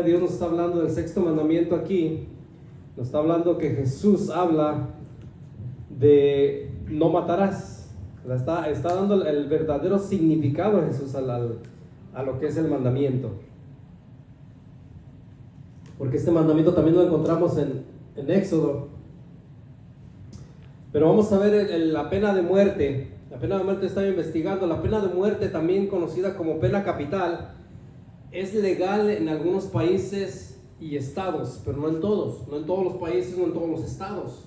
Dios nos está hablando del sexto mandamiento aquí. Nos está hablando que Jesús habla de no matarás. Está dando el verdadero significado a Jesús a lo que es el mandamiento. Porque este mandamiento también lo encontramos en Éxodo. Pero vamos a ver la pena de muerte. La pena de muerte, estaba investigando. La pena de muerte, también conocida como pena capital, es legal en algunos países y estados, pero no en todos. No en todos los países, no en todos los estados.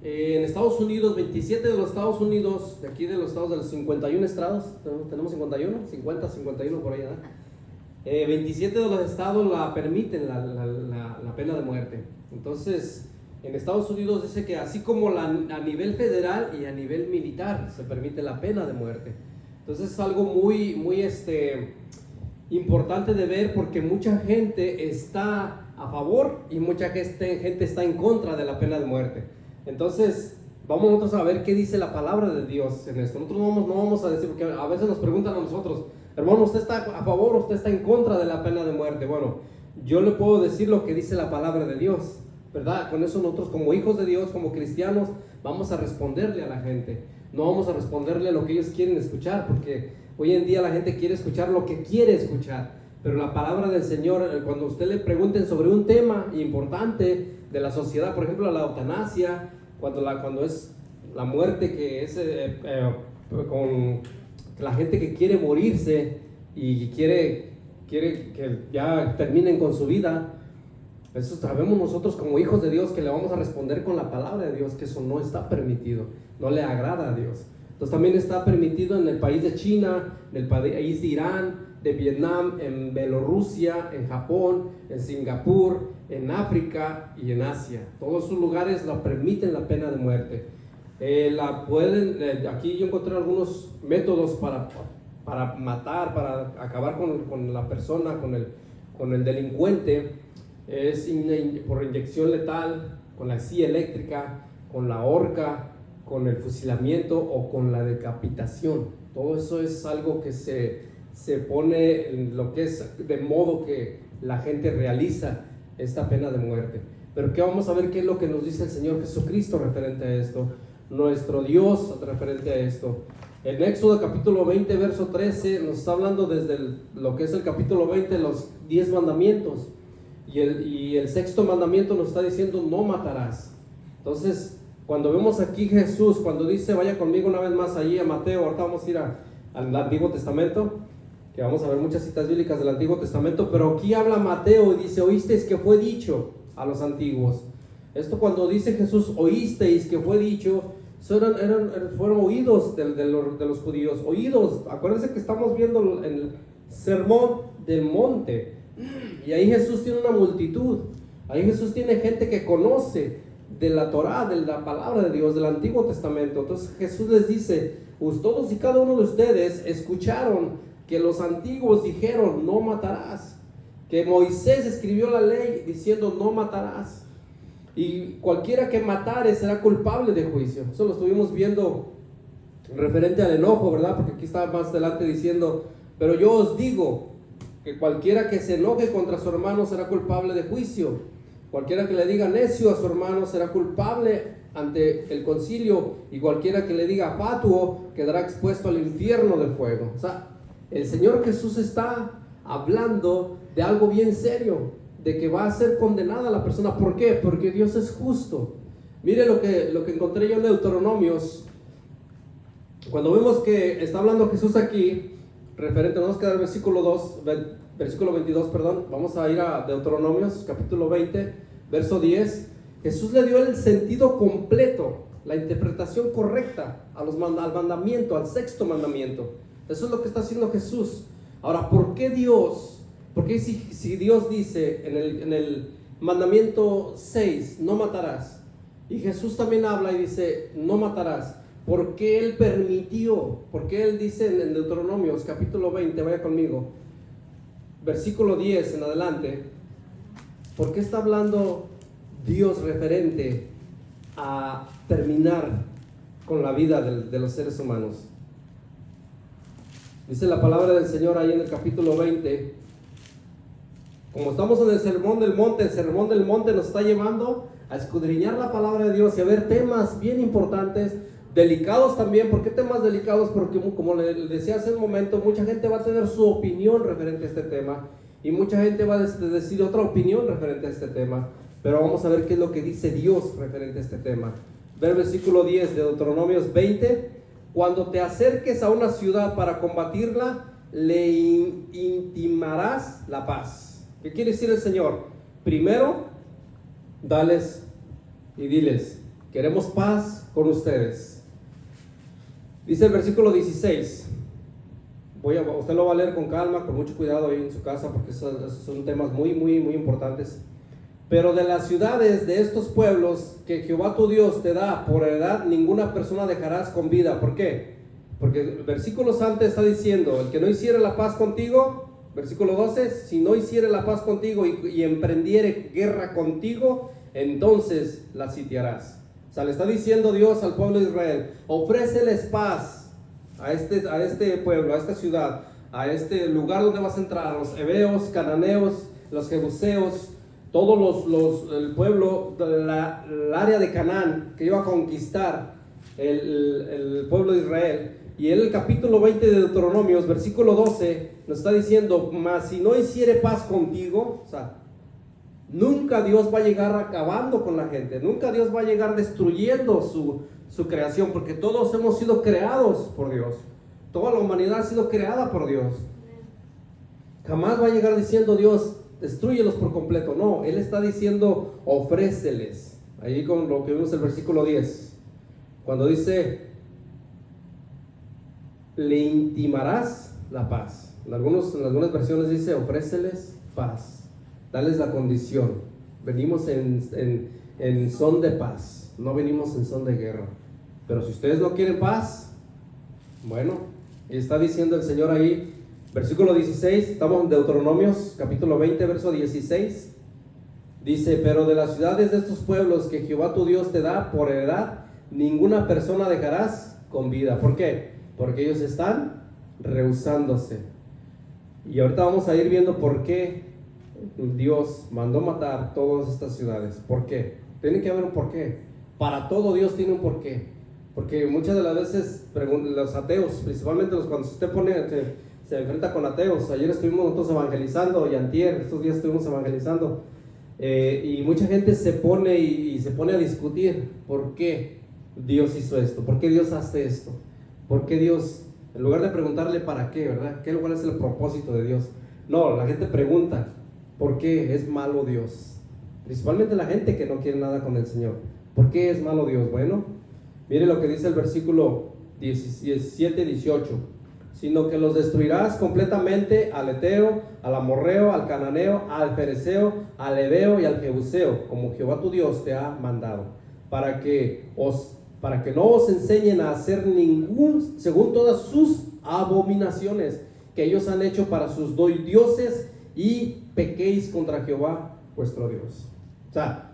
En Estados Unidos, 27 de los Estados Unidos, de aquí de los estados de los 51 estados, tenemos 51, 50, 51 por ahí, ¿verdad? 27 de los estados la permiten la pena de muerte. Entonces, en Estados Unidos dice que así como a nivel federal y a nivel militar se permite la pena de muerte. Entonces es algo muy importante de ver, porque mucha gente está a favor y mucha gente está en contra de la pena de muerte. Entonces vamos nosotros a ver qué dice la palabra de Dios en esto. Nosotros no vamos a decir, porque a veces nos preguntan a nosotros, hermano, ¿usted está a favor o usted está en contra de la pena de muerte? Bueno, yo le puedo decir lo que dice la palabra de Dios, ¿verdad? Con eso nosotros, como hijos de Dios, como cristianos, vamos a responderle a la gente. No vamos a responderle a lo que ellos quieren escuchar, porque hoy en día la gente quiere escuchar lo que quiere escuchar. Pero la palabra del Señor, cuando usted le pregunten sobre un tema importante de la sociedad, por ejemplo la eutanasia, cuando es la muerte que es con la gente que quiere morirse y quiere que ya terminen con su vida, eso sabemos nosotros como hijos de Dios que le vamos a responder con la palabra de Dios, que eso no está permitido, no le agrada a Dios. Entonces también está permitido en el país de China, en el país de Irán, de Vietnam, en Bielorrusia, en Japón, en Singapur, en África y en Asia. Todos esos lugares la permiten la pena de muerte. Aquí yo encontré algunos métodos para matar, para acabar con la persona, con el delincuente. Es por inyección letal, con la silla eléctrica, con la horca, con el fusilamiento o con la decapitación. Todo eso es algo que se pone en lo que es de modo que la gente realiza esta pena de muerte. Pero ¿qué vamos a ver? ¿Qué es lo que nos dice el Señor Jesucristo referente a esto? Nuestro Dios referente a esto. En Éxodo capítulo 20, verso 13, nos está hablando desde lo que es el capítulo 20, los 10 mandamientos. Y el sexto mandamiento nos está diciendo: no matarás. Entonces, cuando vemos aquí Jesús, cuando dice, vaya conmigo una vez más allí a Mateo, ahorita vamos a ir al Antiguo Testamento, que vamos a ver muchas citas bíblicas del Antiguo Testamento, pero aquí habla Mateo y dice: oísteis que fue dicho a los antiguos. Esto, cuando dice Jesús, oísteis que fue dicho, fueron oídos de los judíos, oídos. Acuérdense que estamos viendo el sermón del monte, y ahí Jesús tiene una multitud, ahí Jesús tiene gente que conoce de la Torá, de la palabra de Dios, del Antiguo Testamento. Entonces Jesús les dice: todos y cada uno de ustedes escucharon que los antiguos dijeron, no matarás, que Moisés escribió la ley diciendo, no matarás, y cualquiera que matare será culpable de juicio. Eso lo estuvimos viendo referente al enojo, ¿verdad? Porque aquí está más adelante diciendo: pero yo os digo que cualquiera que se enoje contra su hermano será culpable de juicio. Cualquiera que le diga necio a su hermano será culpable ante el concilio, y cualquiera que le diga fatuo quedará expuesto al infierno de fuego. O sea, el Señor Jesús está hablando de algo bien serio, de que va a ser condenada la persona. ¿Por qué? Porque Dios es justo. Mire lo que encontré yo en Deuteronomios. Cuando vemos que está hablando Jesús aquí, referente, nos queda el versículo 22, perdón. Vamos a ir a Deuteronomios, capítulo 20, verso 10. Jesús le dio el sentido completo, la interpretación correcta al mandamiento, al sexto mandamiento. Eso es lo que está haciendo Jesús. Ahora, ¿por qué Dios? Porque si Dios dice en el mandamiento 6, no matarás, y Jesús también habla y dice, no matarás, ¿por qué Él permitió? ¿Por qué Él dice en Deuteronomios capítulo 20, vaya conmigo, versículo 10 en adelante, ¿por qué está hablando Dios referente a terminar con la vida de los seres humanos? Dice la palabra del Señor ahí en el capítulo 20, Como estamos en el Sermón del Monte nos está llevando a escudriñar la palabra de Dios y a ver temas bien importantes, delicados también. ¿Por qué temas delicados? Porque como le decía hace un momento, mucha gente va a tener su opinión referente a este tema y mucha gente va a decir otra opinión referente a este tema, pero vamos a ver qué es lo que dice Dios referente a este tema. Ve el versículo 10 de Deuteronomios 20: cuando te acerques a una ciudad para combatirla, le intimarás la paz. ¿Qué quiere decir el Señor? Primero, dales y diles: queremos paz con ustedes. Dice el versículo 16. Usted lo va a leer con calma, con mucho cuidado ahí en su casa, porque son temas muy importantes. Pero de las ciudades de estos pueblos que Jehová tu Dios te da por heredad, ninguna persona dejarás con vida. ¿Por qué? Porque el versículo antes está diciendo: el que no hiciere la paz contigo, versículo 12, si no hiciere la paz contigo y emprendiere guerra contigo, entonces la sitiarás. O sea, le está diciendo Dios al pueblo de Israel: ofréceles paz a este pueblo, a esta ciudad, a este lugar donde vas a entrar, los heveos, cananeos, los jebuseos, todos el pueblo, el área de Canaán que iba a conquistar el pueblo de Israel. Y en el capítulo 20 de Deuteronomios, versículo 12, nos está diciendo: mas si no hiciere paz contigo, o sea, nunca Dios va a llegar acabando con la gente, nunca Dios va a llegar destruyendo su creación, porque todos hemos sido creados por Dios, toda la humanidad ha sido creada por Dios. Jamás va a llegar diciendo Dios: destrúyelos por completo. No, Él está diciendo: ofréceles. Ahí con lo que vimos en el versículo 10, cuando dice: le intimarás la paz. En algunas versiones dice: ofréceles paz, dales la condición. Venimos en son de paz, no venimos en son de guerra. Pero si ustedes no quieren paz, bueno, está diciendo el Señor ahí, versículo 16, estamos en Deuteronomios capítulo 20, verso 16, dice: pero de las ciudades de estos pueblos que Jehová tu Dios te da por heredad, ninguna persona dejarás con vida. ¿Por qué? Porque ellos están rehusándose. Y ahorita vamos a ir viendo por qué Dios mandó matar todas estas ciudades. ¿Por qué? Tiene que haber un porqué. Para todo Dios tiene un porqué. Porque muchas de las veces los ateos, principalmente cuando usted se enfrenta con ateos. Ayer estuvimos nosotros evangelizando, y antier, estos días estuvimos evangelizando, y mucha gente se pone a discutir por qué Dios hizo esto, por qué Dios hace esto, por qué Dios, en lugar de preguntarle para qué, ¿verdad? ¿Cuál es el propósito de Dios? No, la gente pregunta: ¿por qué es malo Dios? Principalmente la gente que no quiere nada con el Señor. ¿Por qué es malo Dios? Bueno, mire lo que dice el versículo 17, 18: sino que los destruirás completamente al Eteo, al Amorreo, al Cananeo, al Fereceo, al Heveo y al Jebuseo, como Jehová tu Dios te ha mandado, para que no os enseñen a hacer ningún, según todas sus abominaciones que ellos han hecho para sus dioses, y pequéis contra Jehová vuestro Dios. O sea,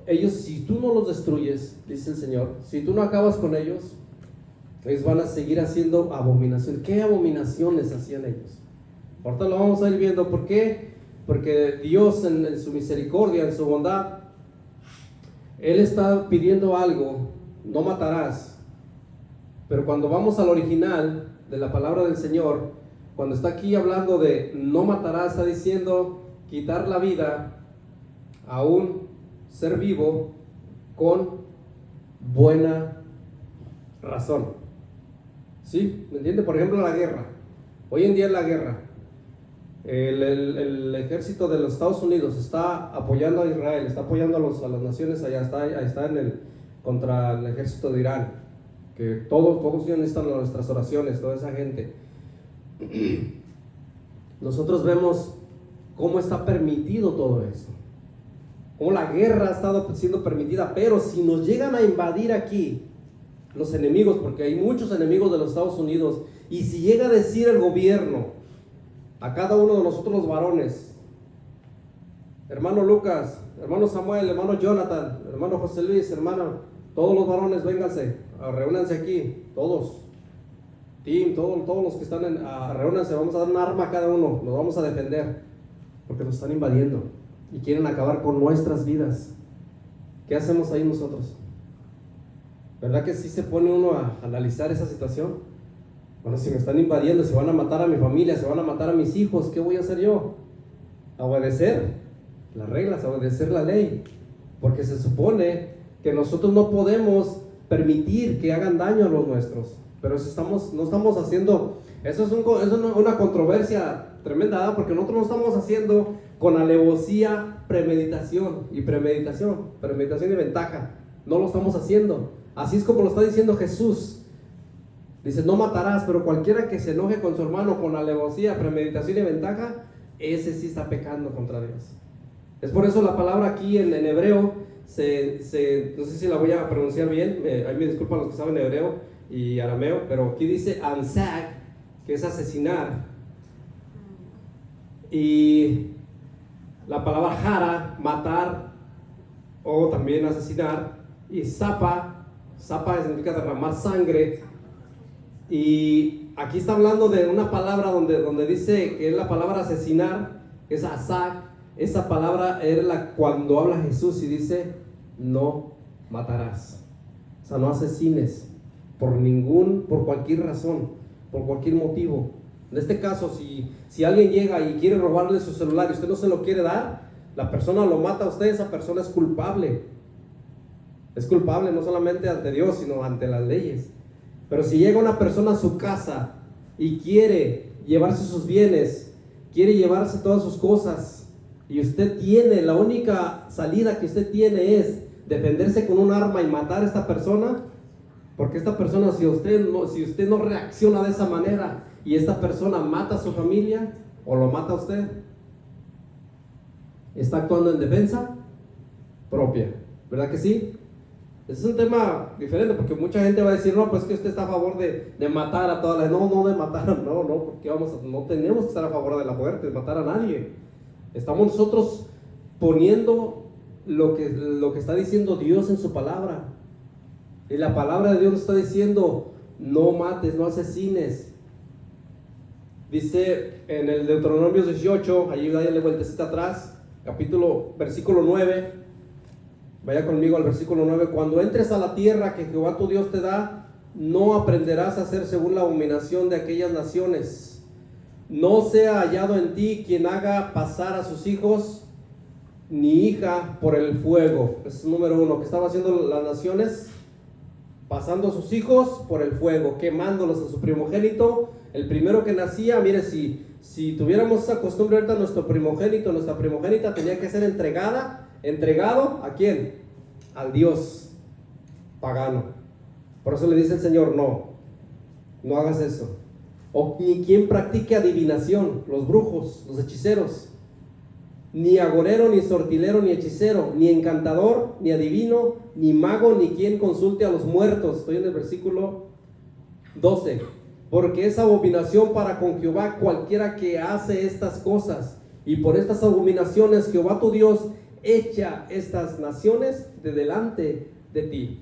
ellos, si tú no los destruyes, dice el Señor, si tú no acabas con ellos, ellos van a seguir haciendo abominaciones. ¿Qué abominaciones hacían ellos? Ahorita lo vamos a ir viendo. ¿Por qué? Porque Dios en su misericordia, en su bondad, Él está pidiendo algo: no matarás. Pero cuando vamos al original de la palabra del Señor, cuando está aquí hablando de no matarás, está diciendo quitar la vida a un ser vivo con buena razón. ¿Sí? ¿Me entiende? Por ejemplo, la guerra. Hoy en día la guerra. El ejército de los Estados Unidos está apoyando a Israel, está apoyando a las naciones allá, está contra el ejército de Irán, que todos ellos necesitan nuestras oraciones, toda esa gente. Nosotros vemos cómo está permitido todo eso, cómo la guerra ha estado siendo permitida. Pero si nos llegan a invadir aquí los enemigos, porque hay muchos enemigos de los Estados Unidos, y si llega a decir el gobierno a cada uno de nosotros los varones: hermano Lucas, hermano Samuel, hermano Jonathan, hermano José Luis, hermano, todos los varones vénganse, reúnanse aquí, todos team, todos los que están reúnanse, vamos a dar un arma a cada uno, nos vamos a defender, porque nos están invadiendo y quieren acabar con nuestras vidas. ¿Qué hacemos ahí nosotros? ¿Verdad que sí se pone uno a analizar esa situación? Bueno, si me están invadiendo, si van a matar a mi familia, si van a matar a mis hijos, ¿qué voy a hacer yo? Obedecer las reglas, obedecer la ley, porque se supone que nosotros no podemos permitir que hagan daño a los nuestros, pero no estamos haciendo, eso es una controversia tremenda, ¿verdad? Porque nosotros no estamos haciendo con alevosía premeditación y ventaja, no lo estamos haciendo. Así es como lo está diciendo Jesús. Dice, no matarás, pero cualquiera que se enoje con su hermano con alevosía, premeditación y ventaja, ese sí está pecando contra Dios. Es por eso la palabra aquí en hebreo, no sé si la voy a pronunciar bien, ahí me disculpan los que saben hebreo y arameo, pero aquí dice anzak, que es asesinar, y la palabra jara, matar, o también asesinar, y zapa significa derramar sangre. Y aquí está hablando de una palabra donde dice que es la palabra asesinar, es azak. Esa palabra era cuando habla Jesús y dice, no matarás. O sea, no asesines por cualquier razón, por cualquier motivo. En este caso, si alguien llega y quiere robarle su celular y usted no se lo quiere dar, la persona lo mata a usted, esa persona es culpable. Es culpable no solamente ante Dios, sino ante las leyes. Pero si llega una persona a su casa y quiere llevarse sus bienes, quiere llevarse todas sus cosas, y usted la única salida que usted tiene es defenderse con un arma y matar a esta persona, porque esta persona, si usted no reacciona de esa manera y esta persona mata a su familia o lo mata a usted, está actuando en defensa propia, ¿verdad que sí? Ese es un tema diferente, porque mucha gente va a decir, no, pues que usted está a favor de matar a todas las... No de matar, no, porque no tenemos que estar a favor de la muerte, de matar a nadie. Estamos nosotros poniendo lo que está diciendo Dios en su palabra. Y la palabra de Dios nos está diciendo, no mates, no asesines. Dice en el Deuteronomio 18, allí dale vueltecita atrás, versículo 9. Vaya conmigo al versículo 9. Cuando entres a la tierra que Jehová tu Dios te da, no aprenderás a hacer según la abominación de aquellas naciones. No sea hallado en ti quien haga pasar a sus hijos ni hija por el fuego. Ese es el número 1. ¿Qué estaban haciendo las naciones? Pasando a sus hijos por el fuego, quemándolos a su primogénito. El primero que nacía, mire, si tuviéramos esa costumbre ahorita, nuestra primogénita tenía que ser entregado ¿a quién? Al Dios pagano. Por eso le dice el Señor, no hagas eso. O ni quien practique adivinación, los brujos, los hechiceros, ni agorero, ni sortilero, ni hechicero, ni encantador, ni adivino, ni mago, ni quien consulte a los muertos. Estoy en el versículo 12. Porque es abominación para con Jehová cualquiera que hace estas cosas, y por estas abominaciones Jehová tu Dios echa estas naciones de delante de ti.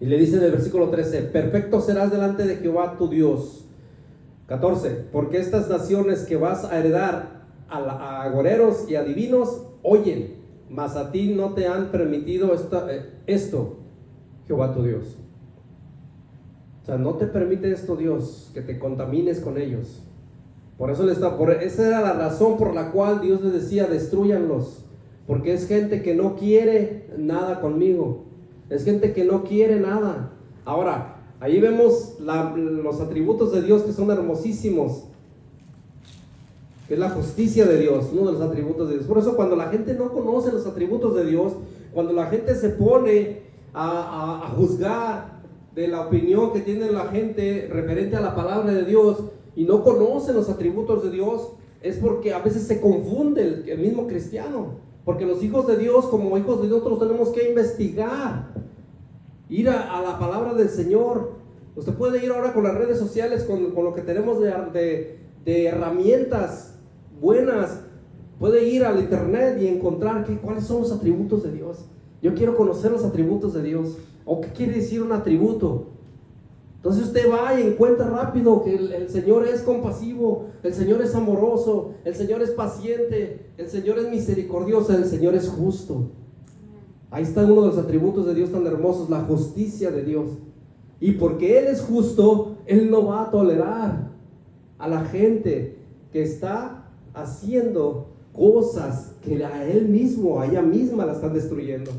Y le dice en el versículo 13, perfecto serás delante de Jehová tu Dios. 14, porque estas naciones que vas a heredar a agoreros y adivinos oyen, mas a ti no te han permitido esto, Jehová tu Dios. O sea, no te permite esto Dios, que te contamines con ellos. Esa era la razón por la cual Dios les decía, destrúyanlos, porque es gente que no quiere nada conmigo, es gente que no quiere nada. Ahora, ahí vemos los atributos de Dios que son hermosísimos, que es la justicia de Dios, uno de los atributos de Dios. Por eso cuando la gente no conoce los atributos de Dios, cuando la gente se pone a juzgar de la opinión que tiene la gente referente a la palabra de Dios y no conoce los atributos de Dios, es porque a veces se confunde el mismo cristiano. Porque los hijos de Dios, como hijos de Dios, nosotros tenemos que investigar, ir a la palabra del Señor. Usted puede ir ahora con las redes sociales, con lo que tenemos de herramientas buenas. Puede ir al internet y encontrar cuáles son los atributos de Dios. Yo quiero conocer los atributos de Dios. ¿O qué quiere decir un atributo? Entonces usted va y encuentra rápido que el Señor es compasivo, el Señor es amoroso, el Señor es paciente, el Señor es misericordioso, el Señor es justo. Ahí está uno de los atributos de Dios tan hermosos, la justicia de Dios. Y porque Él es justo, Él no va a tolerar a la gente que está haciendo cosas que a Él mismo, a ella misma la están destruyendo.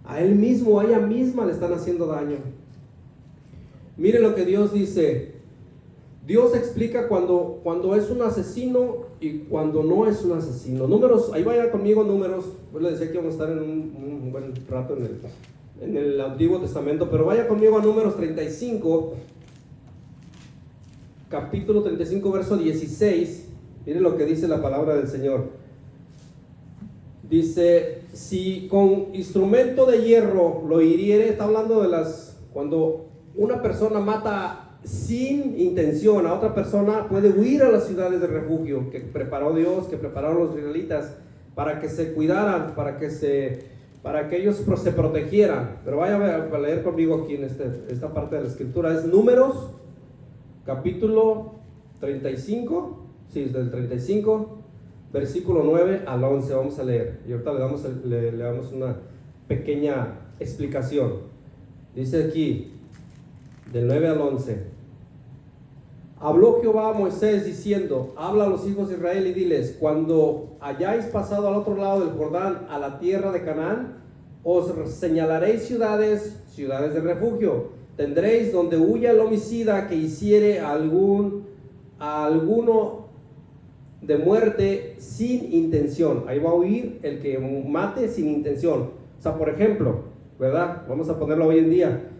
A Él mismo, a ella misma le están haciendo daño. Mire lo que Dios dice. Dios explica cuando es un asesino y cuando no es un asesino. Números, ahí vaya conmigo Números. Pues le decía que vamos a estar en un buen rato en el Antiguo Testamento, pero vaya conmigo a Números 35, capítulo 35, verso 16. Mire lo que dice la palabra del Señor. Dice, si con instrumento de hierro lo hiriere, está hablando de cuando una persona mata sin intención a otra persona, puede huir a las ciudades de refugio que preparó Dios, que prepararon los israelitas para que se cuidaran, para que ellos se protegieran. Pero vaya a leer conmigo aquí en esta parte de la escritura. Es Números, capítulo 35, sí, del 35, versículo 9 al 11, vamos a leer. Y ahorita le damos una pequeña explicación. Dice aquí, del 9 al 11. Habló Jehová a Moisés diciendo, habla a los hijos de Israel y diles, cuando hayáis pasado al otro lado del Jordán, a la tierra de Canaán, os señalaréis ciudades de refugio. Tendréis donde huya el homicida que hiciere a alguno de muerte sin intención. Ahí va a huir el que mate sin intención. O sea, por ejemplo, ¿verdad? Vamos a ponerlo hoy en día.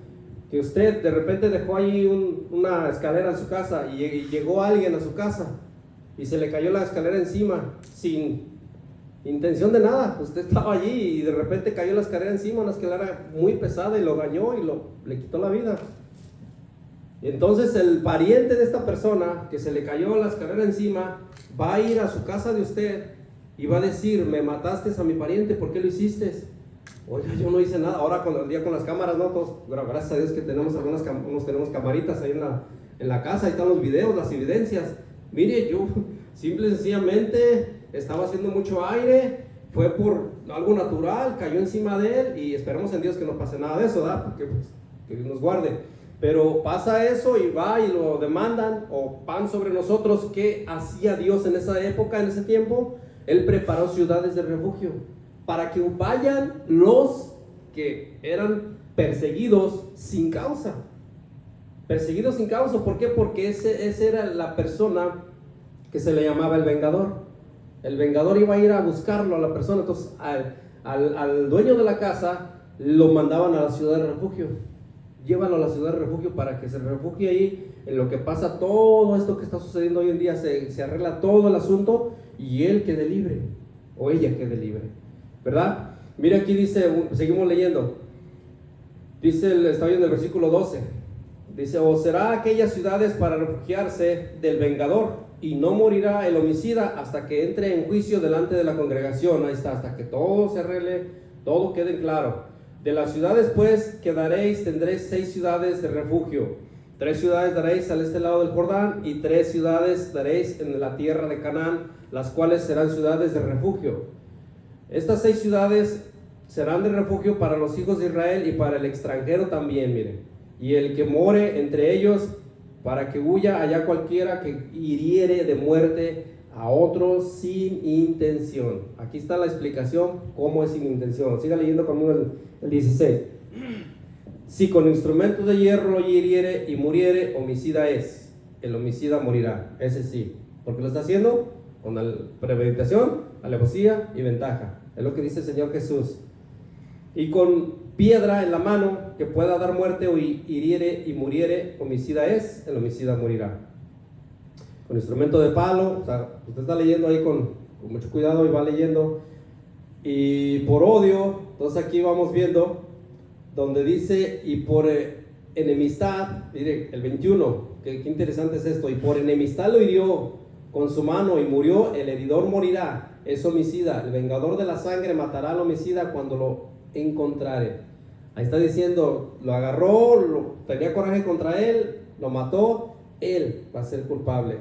Que usted de repente dejó ahí una escalera en su casa y llegó alguien a su casa y se le cayó la escalera encima sin intención de nada. Usted estaba allí y de repente cayó la escalera encima, una escalera muy pesada, y lo dañó y le quitó la vida. Y entonces el pariente de esta persona que se le cayó la escalera encima va a ir a su casa de usted y va a decir, me mataste a mi pariente, ¿por qué lo hiciste? Oiga, yo no hice nada. Ahora con las cámaras, ¿no? Todos, gracias a Dios que tenemos tenemos camaritas ahí en la casa, ahí están los videos, las evidencias. Mire, yo simple y sencillamente estaba haciendo mucho aire, fue por algo natural, cayó encima de él, y esperemos en Dios que no pase nada de eso, ¿verdad? Porque pues, que Dios nos guarde. Pero pasa eso y va y lo demandan o van sobre nosotros. ¿Qué hacía Dios en esa época, en ese tiempo? Él preparó ciudades de refugio para que vayan los que eran perseguidos sin causa. Perseguidos sin causa, ¿por qué? Porque ese era la persona que se le llamaba el vengador. El vengador iba a ir a buscarlo a la persona. Entonces al dueño de la casa lo mandaban a la ciudad de refugio. Llévalo a la ciudad de refugio para que se refugie ahí. En lo que pasa todo esto que está sucediendo hoy en día, se arregla todo el asunto y él quede libre, o ella quede libre, ¿verdad? Mira aquí dice, seguimos leyendo. Dice, está viendo el versículo 12. Dice, o será aquellas ciudades para refugiarse del vengador, y no morirá el homicida hasta que entre en juicio delante de la congregación. Ahí está, hasta que todo se arregle, todo quede claro. De las ciudades pues tendréis 6 ciudades de refugio. 3 ciudades daréis al este lado del Jordán, y 3 ciudades daréis en la tierra de Canaán, las cuales serán ciudades de refugio. Estas 6 ciudades serán de refugio para los hijos de Israel y para el extranjero también, miren. Y el que more entre ellos, para que huya allá cualquiera que hiriere de muerte a otro sin intención. Aquí está la explicación, cómo es sin intención. Siga leyendo conmigo el 16. Si con instrumento de hierro lo hiriere y muriere, homicida es. El homicida morirá. Ese sí. ¿Por qué lo está haciendo? Con premeditación, alevosía y ventaja. Es lo que dice el Señor Jesús. Y con piedra en la mano que pueda dar muerte o hiriere y muriere, homicida es. El homicida morirá. Con instrumento de palo, o sea, usted está leyendo ahí con mucho cuidado y va leyendo. Y por odio, entonces aquí vamos viendo donde dice, y por enemistad, mire, el 21, qué interesante es esto, y por enemistad lo hirió con su mano y murió, el heridor morirá, es homicida. El vengador de la sangre matará al homicida cuando lo encontrare. Ahí está diciendo, lo agarró, tenía coraje contra él, lo mató, él va a ser culpable.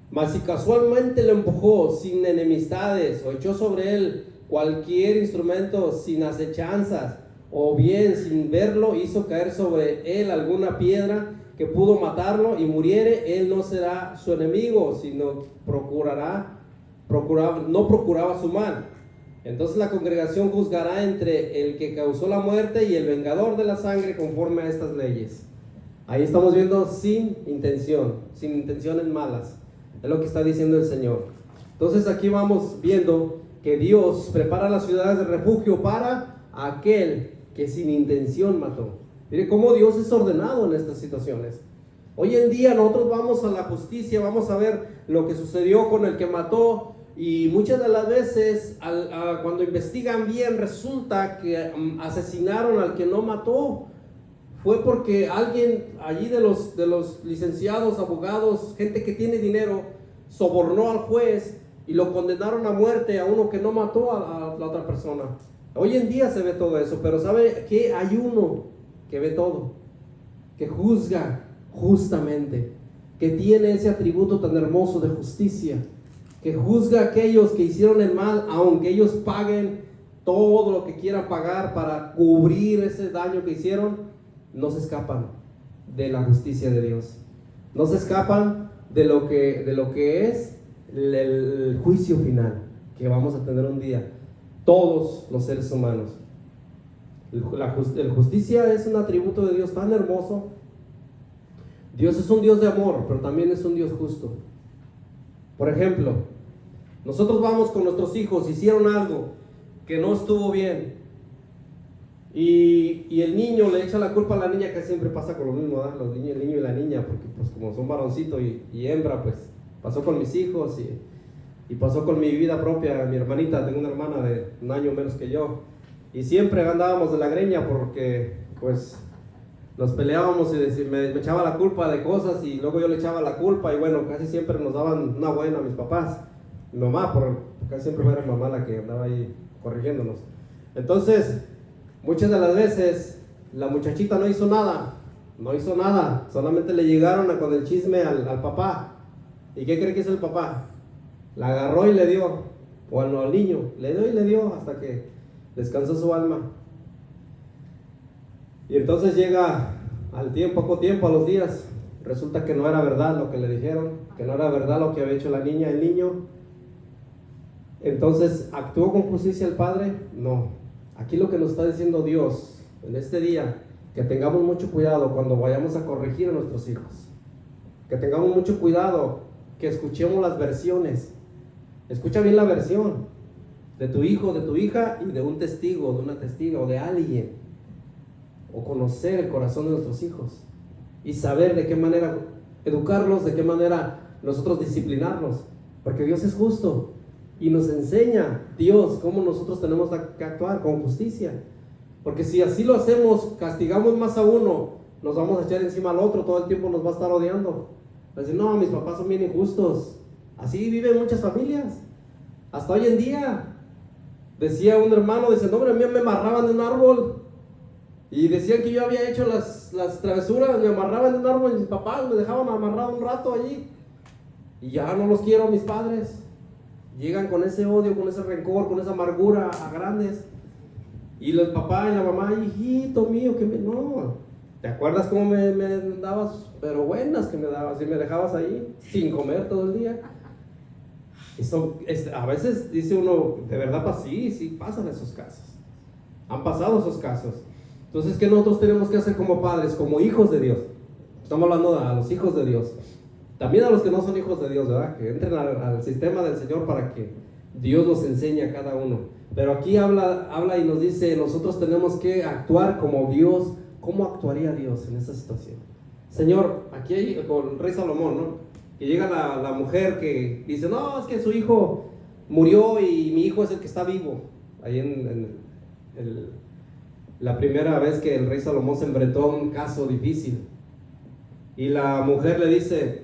Mas si casualmente lo empujó sin enemistades o echó sobre él cualquier instrumento sin acechanzas, o bien sin verlo hizo caer sobre él alguna piedra que pudo matarlo y muriere, él no será su enemigo, sino no procuraba su mal. Entonces la congregación juzgará entre el que causó la muerte y el vengador de la sangre conforme a estas leyes. Ahí estamos viendo sin intenciones malas. Es lo que está diciendo el Señor. Entonces aquí vamos viendo que Dios prepara las ciudades de refugio para aquel que sin intención mató. Mire cómo Dios es ordenado en estas situaciones. Hoy en día nosotros vamos a la justicia, vamos a ver lo que sucedió con el que mató, y muchas de las veces cuando investigan bien resulta que asesinaron al que no mató. Fue porque alguien allí de los licenciados, abogados, gente que tiene dinero, sobornó al juez y lo condenaron a muerte a uno que no mató a la otra persona. Hoy en día se ve todo eso, pero ¿sabe qué? Hay uno que ve todo, que juzga justamente, que tiene ese atributo tan hermoso de justicia, que juzga a aquellos que hicieron el mal, aunque ellos paguen todo lo que quieran pagar para cubrir ese daño que hicieron. No se escapan de la justicia de Dios, no se escapan de lo que es el juicio final que vamos a tener un día, todos los seres humanos. La justicia es un atributo de Dios tan hermoso. Dios es un Dios de amor, pero también es un Dios justo. Por ejemplo, nosotros vamos con nuestros hijos, hicieron algo que no estuvo bien, y el niño le echa la culpa a la niña, que siempre pasa con lo mismo, ¿verdad? El niño y la niña, porque pues como son varoncito y hembra, pues pasó con mis hijos y pasó con mi vida propia. Mi hermanita, tengo una hermana de un año menos que yo, y siempre andábamos de la greña porque pues nos peleábamos y me echaba la culpa de cosas y luego yo le echaba la culpa, y bueno, casi siempre nos daban una buena a mis papás, mi mamá, casi siempre era mi mamá la que andaba ahí corrigiéndonos. Entonces muchas de las veces la muchachita no hizo nada, solamente le llegaron con el chisme al papá. ¿Y qué cree que hizo el papá? La agarró y le dio, o al niño, le dio y le dio hasta que descansó su alma. Y entonces llega poco tiempo, a los días, resulta que no era verdad lo que le dijeron, que no era verdad lo que había hecho la niña, el niño. Entonces, ¿actuó con justicia el padre? No. Aquí lo que nos está diciendo Dios en este día, que tengamos mucho cuidado cuando vayamos a corregir a nuestros hijos, que tengamos mucho cuidado, que escuchemos las versiones. Escucha bien la versión de tu hijo, de tu hija, y de un testigo, de una testiga o de alguien, o conocer el corazón de nuestros hijos y saber de qué manera educarlos, de qué manera nosotros disciplinarlos, porque Dios es justo. Y nos enseña Dios cómo nosotros tenemos que actuar con justicia. Porque si así lo hacemos, castigamos más a uno, nos vamos a echar encima al otro, todo el tiempo nos va a estar odiando. Va a decir, no, mis papás son bien injustos. Así viven muchas familias. Hasta hoy en día. Decía un hermano, dice, no, hombre, a mí me amarraban de un árbol. Y decían que yo había hecho las travesuras, me amarraban de un árbol y mis papás me dejaban amarrado un rato allí. Y ya no los quiero a mis padres. Llegan con ese odio, con ese rencor, con esa amargura a grandes. Y el papá y la mamá, hijito mío, no, ¿te acuerdas cómo me dabas? Pero buenas que me dabas y me dejabas ahí sin comer todo el día. Eso, a veces dice uno, de verdad, sí pasan esos casos. Han pasado esos casos. Entonces, ¿qué nosotros tenemos que hacer como padres, como hijos de Dios? Estamos hablando a los hijos de Dios. También a los que no son hijos de Dios, ¿verdad? Que entren al sistema del Señor para que Dios nos enseñe a cada uno. Pero aquí habla y nos dice, nosotros tenemos que actuar como Dios. ¿Cómo actuaría Dios en esa situación? Señor, aquí hay con el rey Salomón, ¿no? Que llega la mujer que dice, no, es que su hijo murió y mi hijo es el que está vivo. Ahí en la primera vez que el rey Salomón se enfrentó a un caso difícil. Y la mujer le dice,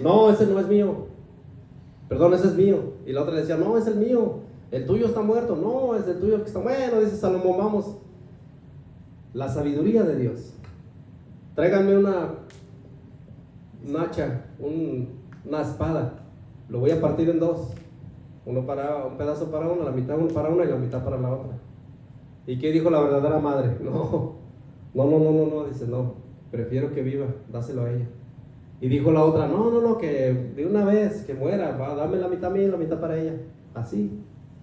no, ese no es mío. Perdón, ese es mío. Y la otra le decía, no, es el mío. El tuyo está muerto. No, es el tuyo que está. Bueno, dice Salomón, vamos. La sabiduría de Dios. Tráiganme un hacha, una espada. Lo voy a partir en dos. Un pedazo para una, la mitad para una y la mitad para la otra. ¿Y qué dijo la verdadera madre? No, dice, no, prefiero que viva, dáselo a ella. Y dijo la otra, no, que de una vez, que muera, dame la mitad a mí y la mitad para ella. Así,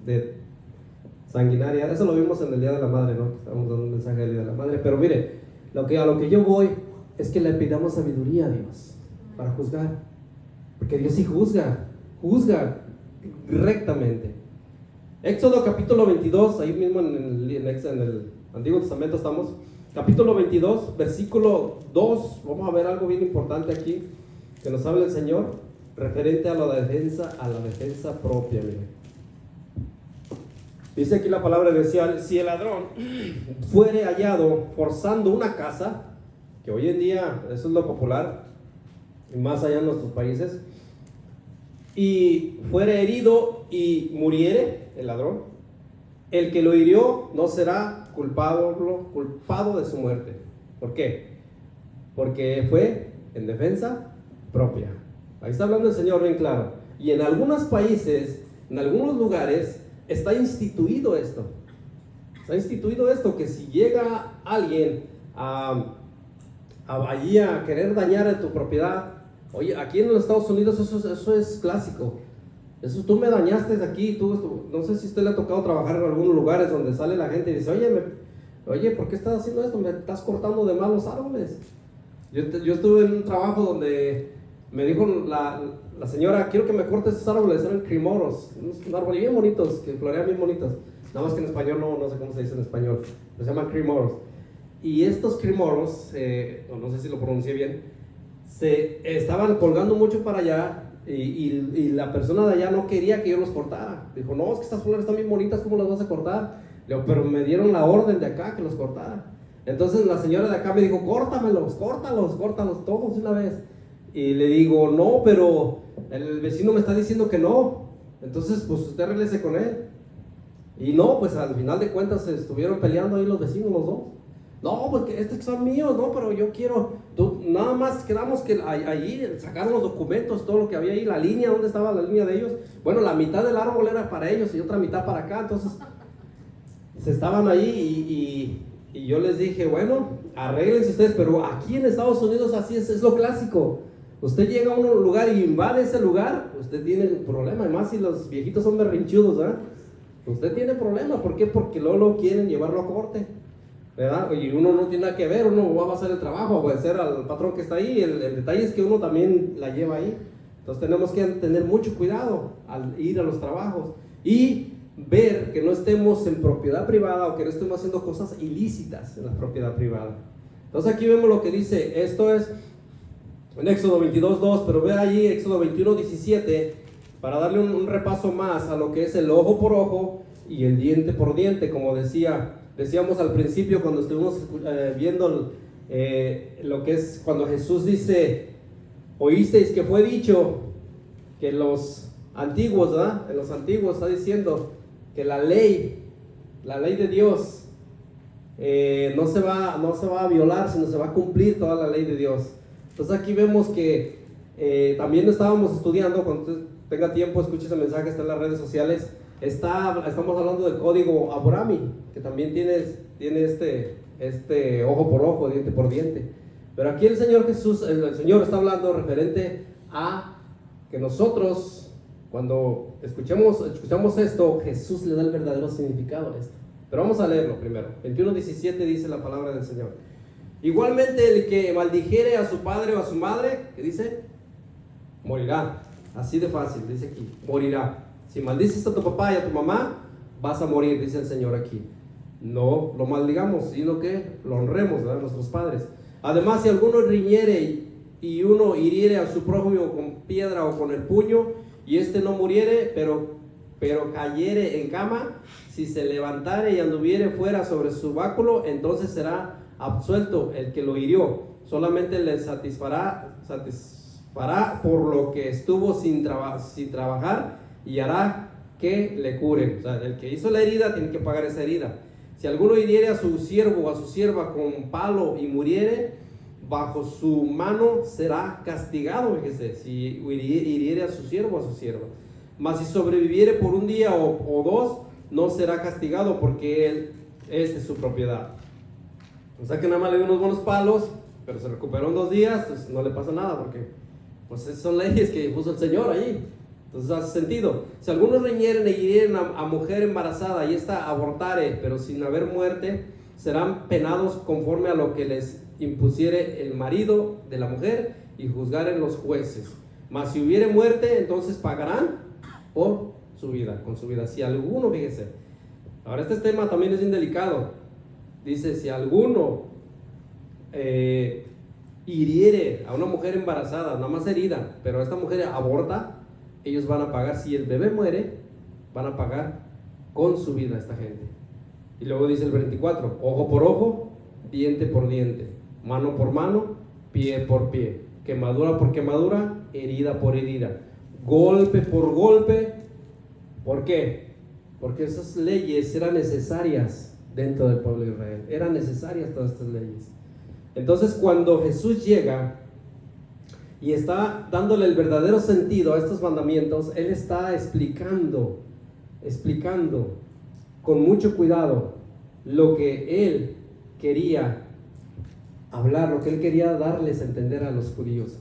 de sanguinaria. Eso lo vimos en el Día de la Madre, ¿no? Estamos dando un mensaje del Día de la Madre. Pero mire, a lo que yo voy es que le pidamos sabiduría a Dios para juzgar. Porque Dios sí juzga rectamente. Éxodo capítulo 22, ahí mismo en el Antiguo Testamento estamos. Capítulo 22, versículo 2, vamos a ver algo bien importante aquí, que nos habla el Señor, referente a la defensa propia, mire. Dice aquí la palabra de Dios: si el ladrón fuere hallado forzando una casa, que hoy en día eso es lo popular, y más allá en nuestros países, y fuere herido y muriere el ladrón, el que lo hirió no será culpado de su muerte. ¿Por qué? Porque fue en defensa propia. Ahí está hablando el Señor bien claro. Y en algunos países, en algunos lugares, está instituido esto. Que si llega alguien allí a querer dañar tu propiedad, oye, aquí en los Estados Unidos eso es clásico. Eso, tú me dañaste aquí, no sé si a usted le ha tocado trabajar en algunos lugares donde sale la gente y dice, oye, ¿por qué estás haciendo esto? Me estás cortando de mal los árboles. Yo estuve en un trabajo donde me dijo la señora, quiero que me cortes esos árboles, eran crimoros, unos árboles bien bonitos, que florean bien bonitos. Nada más que en español no sé cómo se dice en español, se llaman crimoros. Y estos crimoros, no sé si lo pronuncié bien, se estaban colgando mucho para allá. Y la persona de allá no quería que yo los cortara. Dijo, no, es que estas flores están bien bonitas, ¿cómo las vas a cortar? Le digo, pero me dieron la orden de acá que los cortara. Entonces la señora de acá me dijo, córtalos todos de una vez. Y le digo, no, pero el vecino me está diciendo que no. Entonces, pues usted regrese con él. Y no, pues al final de cuentas se estuvieron peleando ahí los vecinos, los dos. No, porque estos son míos, no, pero yo quiero. Nada más quedamos que allí sacaron los documentos, todo lo que había ahí, la línea, ¿dónde estaba la línea de ellos? Bueno, la mitad del árbol era para ellos y otra mitad para acá. Entonces, se estaban ahí y yo les dije, bueno, arréglense ustedes, pero aquí en Estados Unidos así es lo clásico. Usted llega a un lugar y invade ese lugar, usted tiene un problema, además si los viejitos son berrinchudos, ¿verdad? Usted tiene problema, ¿por qué? Porque luego quieren llevarlo a corte, ¿verdad? Y uno no tiene nada que ver, uno va a hacer el trabajo, va a hacer al patrón que está ahí, el detalle es que uno también la lleva ahí. Entonces tenemos que tener mucho cuidado al ir a los trabajos y ver que no estemos en propiedad privada o que no estemos haciendo cosas ilícitas en la propiedad privada. Entonces aquí vemos lo que dice, esto es en Éxodo 22:2, pero ve allí Éxodo 21:17 para darle un repaso más a lo que es el ojo por ojo y el diente por diente, como decíamos al principio cuando estuvimos viendo lo que es cuando Jesús dice, oísteis que fue dicho que los antiguos, ¿verdad? En los antiguos está diciendo que la ley de Dios no se va a violar, sino se va a cumplir toda la ley de Dios. Entonces aquí vemos que también estábamos estudiando, cuando usted tenga tiempo escuche ese mensaje, está en las redes sociales. Estamos hablando del código Abrahami, que también tiene este ojo por ojo, diente por diente. Pero aquí el Señor Jesús, el Señor está hablando referente a que nosotros, cuando escuchamos esto, Jesús le da el verdadero significado a esto. Pero vamos a leerlo primero. 21:17 dice la palabra del Señor. Igualmente el que maldijere a su padre o a su madre, ¿qué dice? Morirá. Así de fácil, dice aquí, morirá. Si maldices a tu papá y a tu mamá, vas a morir, dice el Señor aquí. No lo maldigamos, sino que lo honremos, ¿verdad? Nuestros padres. Además, si alguno riñere y uno hiriere a su prójimo con piedra o con el puño, y éste no muriere, pero cayere en cama, si se levantare y anduviere fuera sobre su báculo, entonces será absuelto el que lo hirió. Solamente le satisfará por lo que estuvo sin trabajar, y hará que le curen. O sea, el que hizo la herida tiene que pagar esa herida. Si alguno hiriere a su siervo o a su sierva con palo y muriere, bajo su mano será castigado, fíjese, si hiriere a su siervo o a su sierva. Mas si sobreviviere por un día o dos, no será castigado, porque él es de su propiedad. O sea que nada más le dio unos buenos palos, pero se recuperó en 2 días, pues no le pasa nada, porque pues son leyes que puso el Señor ahí. Entonces hace sentido. Si algunos riñeren e hirieren a mujer embarazada y esta abortare, pero sin haber muerte, serán penados conforme a lo que les impusiere el marido de la mujer y juzgaren los jueces. Mas si hubiere muerte, entonces pagarán por su vida, con su vida. Si alguno, fíjese, ahora este tema también es bien delicado. Dice, si alguno hiriere a una mujer embarazada, nada más herida, pero esta mujer aborta, ellos van a pagar. Si el bebé muere, van a pagar con su vida a esta gente. Y luego dice el 24, ojo por ojo, diente por diente, mano por mano, pie por pie, quemadura por quemadura, herida por herida, golpe por golpe. ¿Por qué? Porque esas leyes eran necesarias dentro del pueblo de Israel. Eran necesarias todas estas leyes. Entonces, cuando Jesús llega y está dándole el verdadero sentido a estos mandamientos, Él está explicando con mucho cuidado lo que Él quería hablar, lo que Él quería darles a entender a los judíos.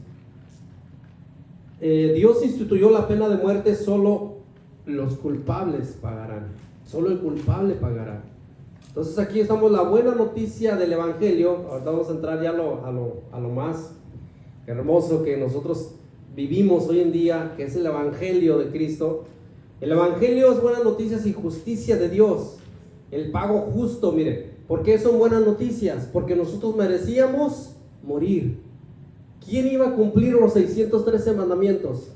Dios instituyó la pena de muerte, solo los culpables pagarán, solo el culpable pagará. Entonces aquí estamos, la buena noticia del Evangelio. Ahorita vamos a entrar ya a lo más hermoso que nosotros vivimos hoy en día, que es el Evangelio de Cristo. El Evangelio es buenas noticias y justicia de Dios, el pago justo. Mire, ¿por qué son buenas noticias? Porque nosotros merecíamos morir. ¿Quién iba a cumplir los 613 mandamientos?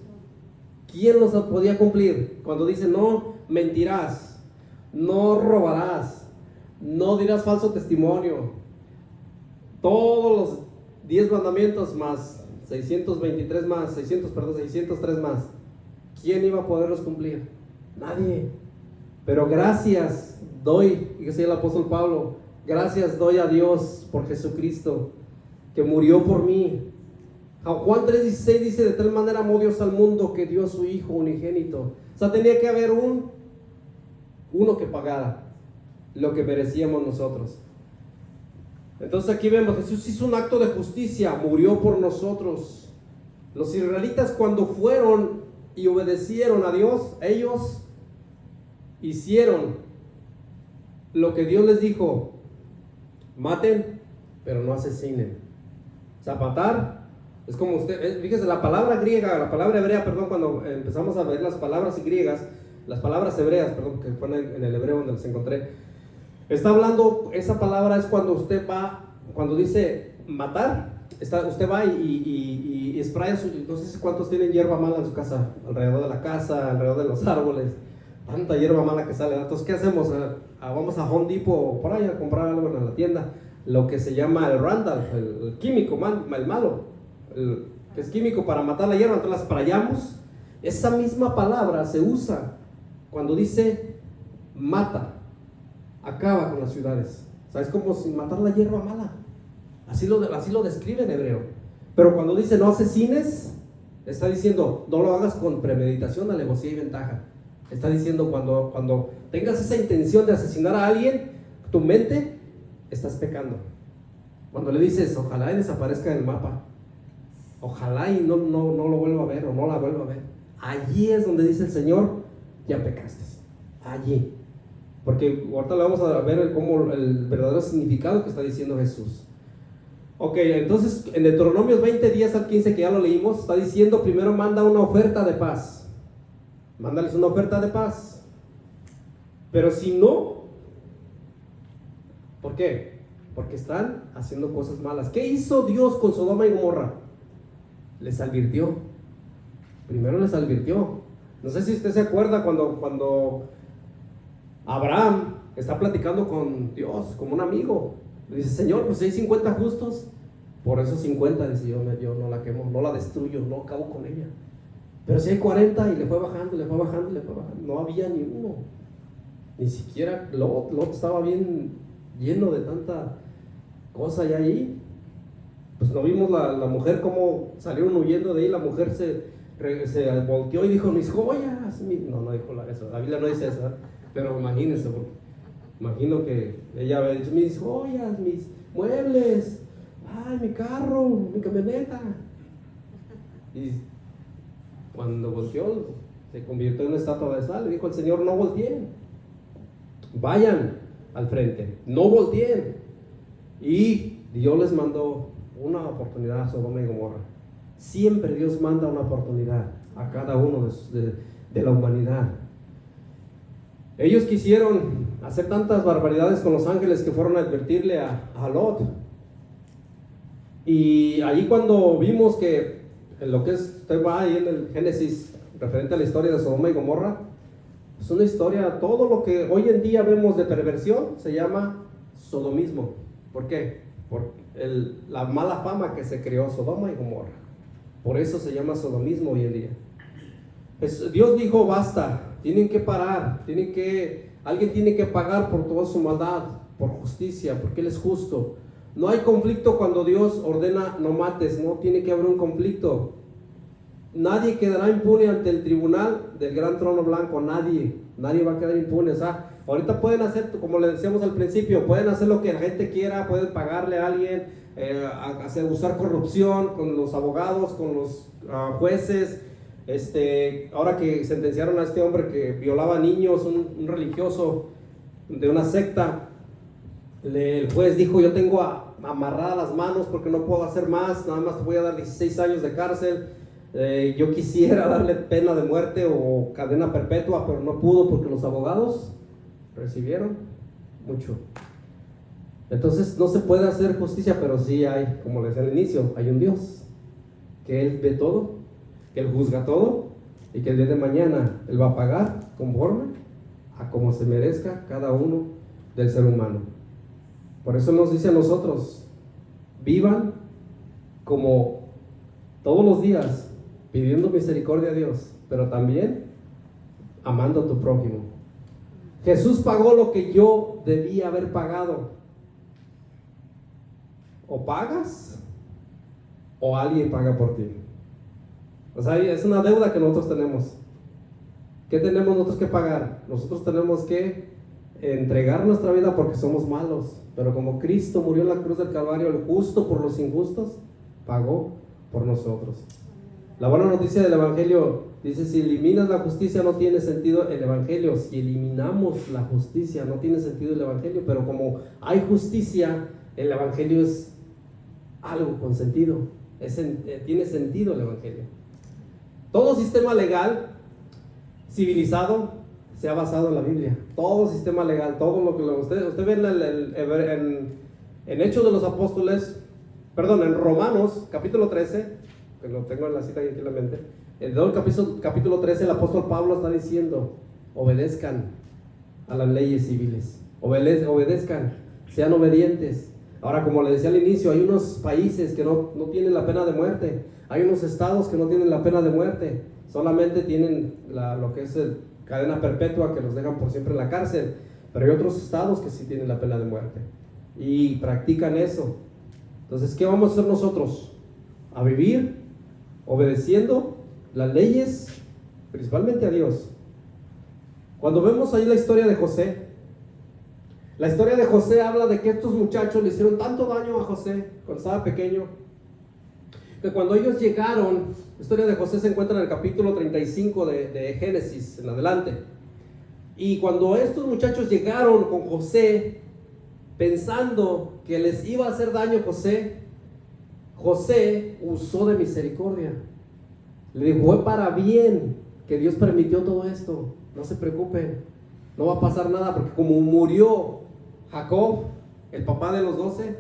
¿Quién los podía cumplir? Cuando dice no mentirás, no robarás, no dirás falso testimonio, todos los 10 mandamientos más 603 más, ¿quién iba a poderlos cumplir? Nadie. Pero gracias doy, y que decía el apóstol Pablo, gracias doy a Dios por Jesucristo, que murió por mí. Juan 3:16 dice, de tal manera amó Dios al mundo que dio a su Hijo unigénito. O sea, tenía que haber uno que pagara lo que merecíamos nosotros. Entonces aquí vemos, Jesús hizo un acto de justicia, murió por nosotros. Los israelitas, cuando fueron y obedecieron a Dios, ellos hicieron lo que Dios les dijo: maten, pero no asesinen. O sea, matar es como usted, fíjese, la palabra hebrea, perdón, cuando empezamos a ver las palabras griegas, las palabras hebreas, perdón, que fue en el hebreo donde las encontré, está hablando, esa palabra es cuando usted va, cuando dice matar, usted va y spraya no sé cuántos tienen hierba mala en su casa, alrededor de la casa, alrededor de los árboles, tanta hierba mala que sale. Entonces, ¿qué hacemos? Vamos a Home Depot por ahí a comprar algo en la tienda, lo que se llama el Randall, el químico, el malo, que es químico para matar la hierba. Entonces la sprayamos. Esa misma palabra se usa cuando dice mata, acaba con las ciudades. O sea, es como si matar la hierba mala. Así lo describe en hebreo. Pero cuando dice no asesines, está diciendo no lo hagas con premeditación, alevosía y ventaja. Está diciendo cuando tengas esa intención de asesinar a alguien, tu mente, estás pecando. Cuando le dices ojalá y desaparezca del mapa, ojalá y no lo vuelva a ver o no la vuelva a ver, allí es donde dice el Señor, ya pecaste. Allí. Porque ahorita le vamos a ver el verdadero significado que está diciendo Jesús. Ok, entonces en Deuteronomios 20, 10 al 15, que ya lo leímos, está diciendo primero manda una oferta de paz. Mándales una oferta de paz. Pero si no, ¿por qué? Porque están haciendo cosas malas. ¿Qué hizo Dios con Sodoma y Gomorra? Les advirtió. Primero les advirtió. No sé si usted se acuerda cuando Abraham está platicando con Dios como un amigo. Le dice: Señor, pues si hay 50 justos, por esos 50, dice, yo no la quemo, no la destruyo, no acabo con ella. Pero si hay 40, y le fue bajando, no había ni uno. Ni siquiera Lot estaba bien lleno de tanta cosa ya ahí. Pues no vimos la mujer cómo salieron huyendo de ahí. La mujer se volteó y dijo, mis joyas. No dijo eso, la Biblia no dice eso, ¿eh? Pero imagínense, porque imagino que ella había dicho, mis joyas, mis muebles, ay, mi carro, mi camioneta. Y cuando volteó, se convirtió en una estatua de sal. Le dijo al Señor, no volteen, vayan al frente, no volteen. Y Dios les mandó una oportunidad a Sodoma y Gomorra. Siempre Dios manda una oportunidad a cada uno de la humanidad. Ellos quisieron hacer tantas barbaridades con los ángeles que fueron a advertirle a Lot. Y ahí cuando vimos que en lo que usted va ahí en el Génesis referente a la historia de Sodoma y Gomorra, es una historia, todo lo que hoy en día vemos de perversión se llama sodomismo. ¿Por qué? Por la mala fama que se creó Sodoma y Gomorra. Por eso se llama sodomismo hoy en día. Dios dijo, basta, tienen que parar, alguien tiene que pagar por toda su maldad, por justicia, porque Él es justo. No hay conflicto cuando Dios ordena no mates, no tiene que haber un conflicto. Nadie quedará impune ante el tribunal del gran trono blanco, nadie va a quedar impune. O sea, ahorita pueden hacer, como le decíamos al principio, pueden hacer lo que la gente quiera, pueden pagarle a alguien, usar corrupción con los abogados, con los jueces. Ahora que sentenciaron a este hombre que violaba niños, un religioso de una secta, el juez dijo, yo tengo amarradas las manos porque no puedo hacer más, nada más te voy a dar 16 años de cárcel. Yo quisiera darle pena de muerte o cadena perpetua, pero no pudo porque los abogados recibieron mucho. Entonces no se puede hacer justicia, pero sí hay, como les decía al inicio, hay un Dios que Él ve todo, que Él juzga todo y que el día de mañana Él va a pagar conforme a como se merezca cada uno del ser humano. Por eso nos dice a nosotros, vivan como todos los días pidiendo misericordia a Dios, pero también amando a tu prójimo. Jesús pagó lo que yo debía haber pagado. O pagas o alguien paga por ti. O sea, es una deuda que nosotros tenemos. ¿Qué tenemos nosotros que pagar? Nosotros tenemos que entregar nuestra vida porque somos malos, pero como Cristo murió en la cruz del Calvario, el justo por los injustos, pagó por nosotros. La buena noticia del Evangelio dice, si eliminas la justicia no tiene sentido el Evangelio, si eliminamos la justicia no tiene sentido el Evangelio, pero como hay justicia, el Evangelio es algo con sentido, tiene sentido el Evangelio. Todo sistema legal civilizado se ha basado en la Biblia. Todo sistema legal, todo lo que usted ve en Hechos de los Apóstoles, en Romanos capítulo 13, que lo tengo en la cita aquí en la mente, en el capítulo 13 el apóstol Pablo está diciendo, obedezcan a las leyes civiles, obedezcan, sean obedientes. Ahora, como le decía al inicio, hay unos países que no tienen la pena de muerte, hay unos estados que no tienen la pena de muerte, solamente tienen lo que es cadena perpetua, que los dejan por siempre en la cárcel, pero hay otros estados que sí tienen la pena de muerte y practican eso. Entonces, ¿qué vamos a hacer nosotros? A vivir obedeciendo las leyes, principalmente a Dios. Cuando vemos ahí la historia de José, la historia de José habla de que estos muchachos le hicieron tanto daño a José cuando estaba pequeño, que cuando ellos llegaron, la historia de José se encuentra en el capítulo 35 de Génesis en adelante, y cuando estos muchachos llegaron con José pensando que les iba a hacer daño, José usó de misericordia, le dijo, fue para bien que Dios permitió todo esto, no se preocupen, no va a pasar nada, porque como murió Jacob, el papá de los 12,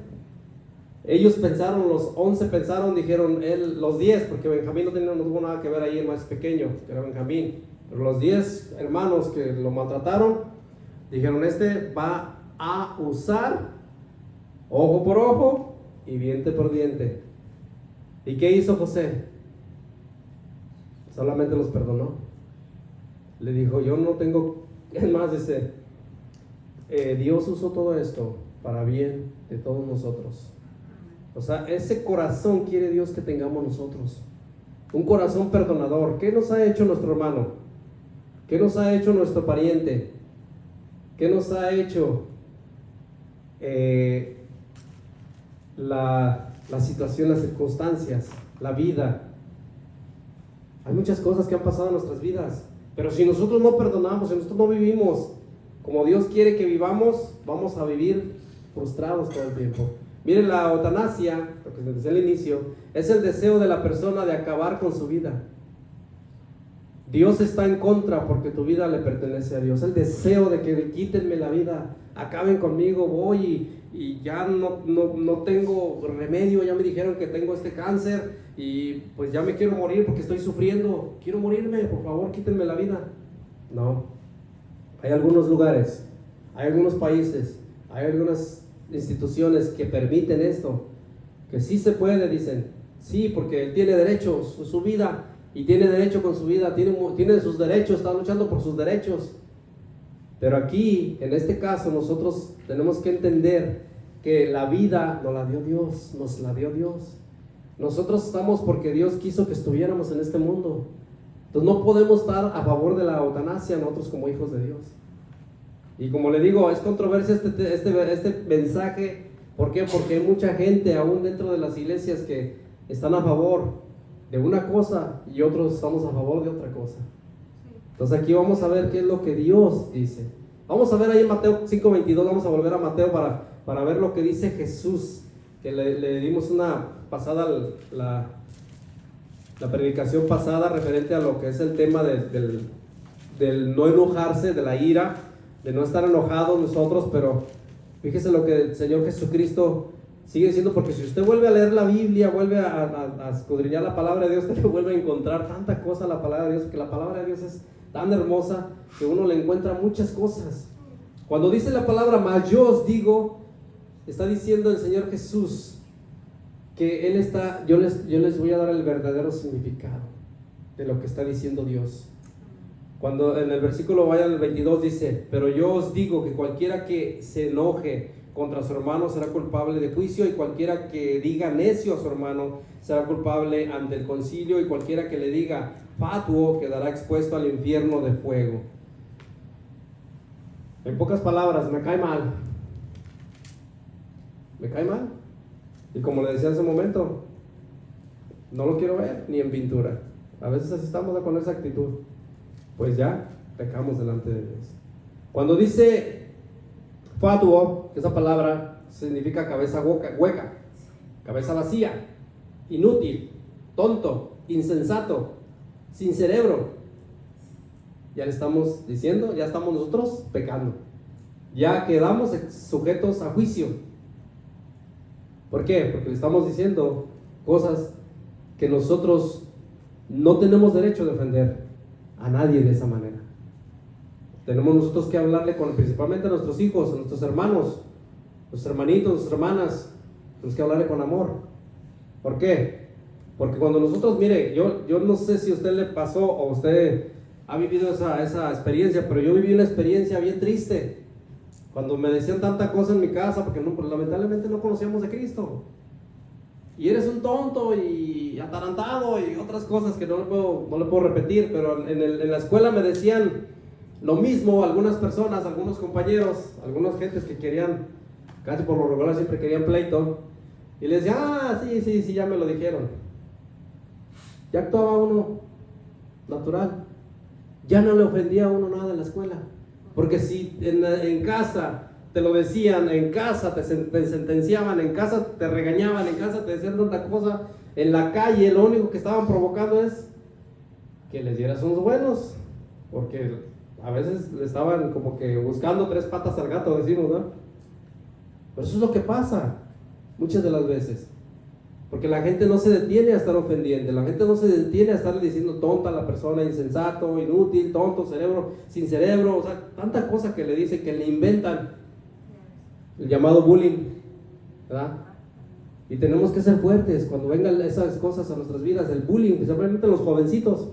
ellos pensaron, los 11 pensaron, dijeron, los 10, porque Benjamín no tuvo nada que ver ahí, el más pequeño, que era Benjamín, pero los 10 hermanos que lo maltrataron, dijeron, este va a usar ojo por ojo y diente por diente. ¿Y qué hizo José? Solamente los perdonó. Le dijo, yo no tengo, es más, dice, Dios usó todo esto para bien de todos nosotros. O sea, ese corazón quiere Dios que tengamos nosotros. Un corazón perdonador. ¿Qué nos ha hecho nuestro hermano? ¿Qué nos ha hecho nuestro pariente? ¿Qué nos ha hecho la situación, las circunstancias, la vida? Hay muchas cosas que han pasado en nuestras vidas, pero si nosotros no perdonamos, si nosotros no vivimos como Dios quiere que vivamos, vamos a vivir frustrados todo el tiempo. Miren, la eutanasia, lo que les decía al inicio, es el deseo de la persona de acabar con su vida. Dios está en contra porque tu vida le pertenece a Dios. El deseo de que quítenme la vida, acaben conmigo, voy y ya no tengo remedio, ya me dijeron que tengo este cáncer y pues ya me quiero morir porque estoy sufriendo, quiero morirme, por favor quítenme la vida. No, hay algunos lugares, hay algunos países, hay algunas instituciones que permiten esto, que sí se puede, dicen, sí, porque él tiene derechos, su vida, y tiene derecho con su vida, tiene sus derechos, está luchando por sus derechos. Pero aquí, en este caso, nosotros tenemos que entender que la vida nos la dio Dios, nos la dio Dios. Nosotros estamos porque Dios quiso que estuviéramos en este mundo. Entonces no podemos estar a favor de la eutanasia nosotros como hijos de Dios. Y como le digo, es controversia este mensaje. ¿Por qué? Porque hay mucha gente aún dentro de las iglesias que están a favor de una cosa y otros estamos a favor de otra cosa. Entonces aquí vamos a ver qué es lo que Dios dice. Vamos a ver ahí en Mateo 5:22, vamos a volver a Mateo para ver lo que dice Jesús, que le dimos una pasada, la predicación pasada referente a lo que es el tema del no enojarse, de la ira, de no estar enojados nosotros, pero fíjese lo que el Señor Jesucristo sigue diciendo, porque si usted vuelve a leer la Biblia, vuelve a escudriñar la palabra de Dios, usted vuelve a encontrar tanta cosa en la palabra de Dios, que la palabra de Dios es tan hermosa que uno le encuentra muchas cosas. Cuando dice la palabra mas yo os digo, está diciendo el Señor Jesús que Él está, yo les voy a dar el verdadero significado de lo que está diciendo Dios. Cuando en el versículo vaya al 22 dice, pero yo os digo que cualquiera que se enoje contra su hermano será culpable de juicio, y cualquiera que diga necio a su hermano será culpable ante el concilio, y cualquiera que le diga fatuo quedará expuesto al infierno de fuego. En pocas palabras, me cae mal. Me cae mal. Y como le decía hace un momento, no lo quiero ver ni en pintura. A veces así estamos con esa actitud. Pues ya pecamos delante de Dios. Cuando dice fatuo, esa palabra significa cabeza hueca, cabeza vacía, inútil, tonto, insensato, sin cerebro. Ya le estamos diciendo, ya estamos nosotros pecando. Ya quedamos sujetos a juicio. ¿Por qué? Porque le estamos diciendo cosas que nosotros no tenemos derecho a defender a nadie de esa manera. Tenemos nosotros que hablarle principalmente a nuestros hijos, a nuestros hermanos, nuestros hermanitos, nuestras hermanas. Tenemos que hablarle con amor. ¿Por qué? Porque cuando nosotros, mire, yo no sé si a usted le pasó o usted ha vivido esa experiencia, pero yo viví una experiencia bien triste cuando me decían tanta cosa en mi casa, porque pues, lamentablemente no conocíamos a Cristo. Y eres un tonto y atarantado y otras cosas que no le puedo repetir, pero en la escuela me decían lo mismo algunas personas, algunos compañeros, algunas gentes que querían, casi por lo regular siempre querían pleito, y les decía, sí, ya me lo dijeron. Ya actuaba uno natural, ya no le ofendía a uno nada en la escuela, porque si en casa te lo decían, en casa te sentenciaban, en casa te regañaban, en casa te decían tanta cosa, en la calle lo único que estaban provocando es que les dieras unos buenos, porque a veces le estaban como que buscando tres patas al gato, decimos, ¿no? Pero eso es lo que pasa muchas de las veces, porque la gente no se detiene a estar ofendiendo, la gente no se detiene a estar diciendo tonta a la persona, insensato, inútil, tonto, cerebro, sin cerebro, o sea, tanta cosa que le dicen, que le inventan, el llamado bullying, ¿verdad? Y tenemos que ser fuertes cuando vengan esas cosas a nuestras vidas, el bullying, especialmente los jovencitos.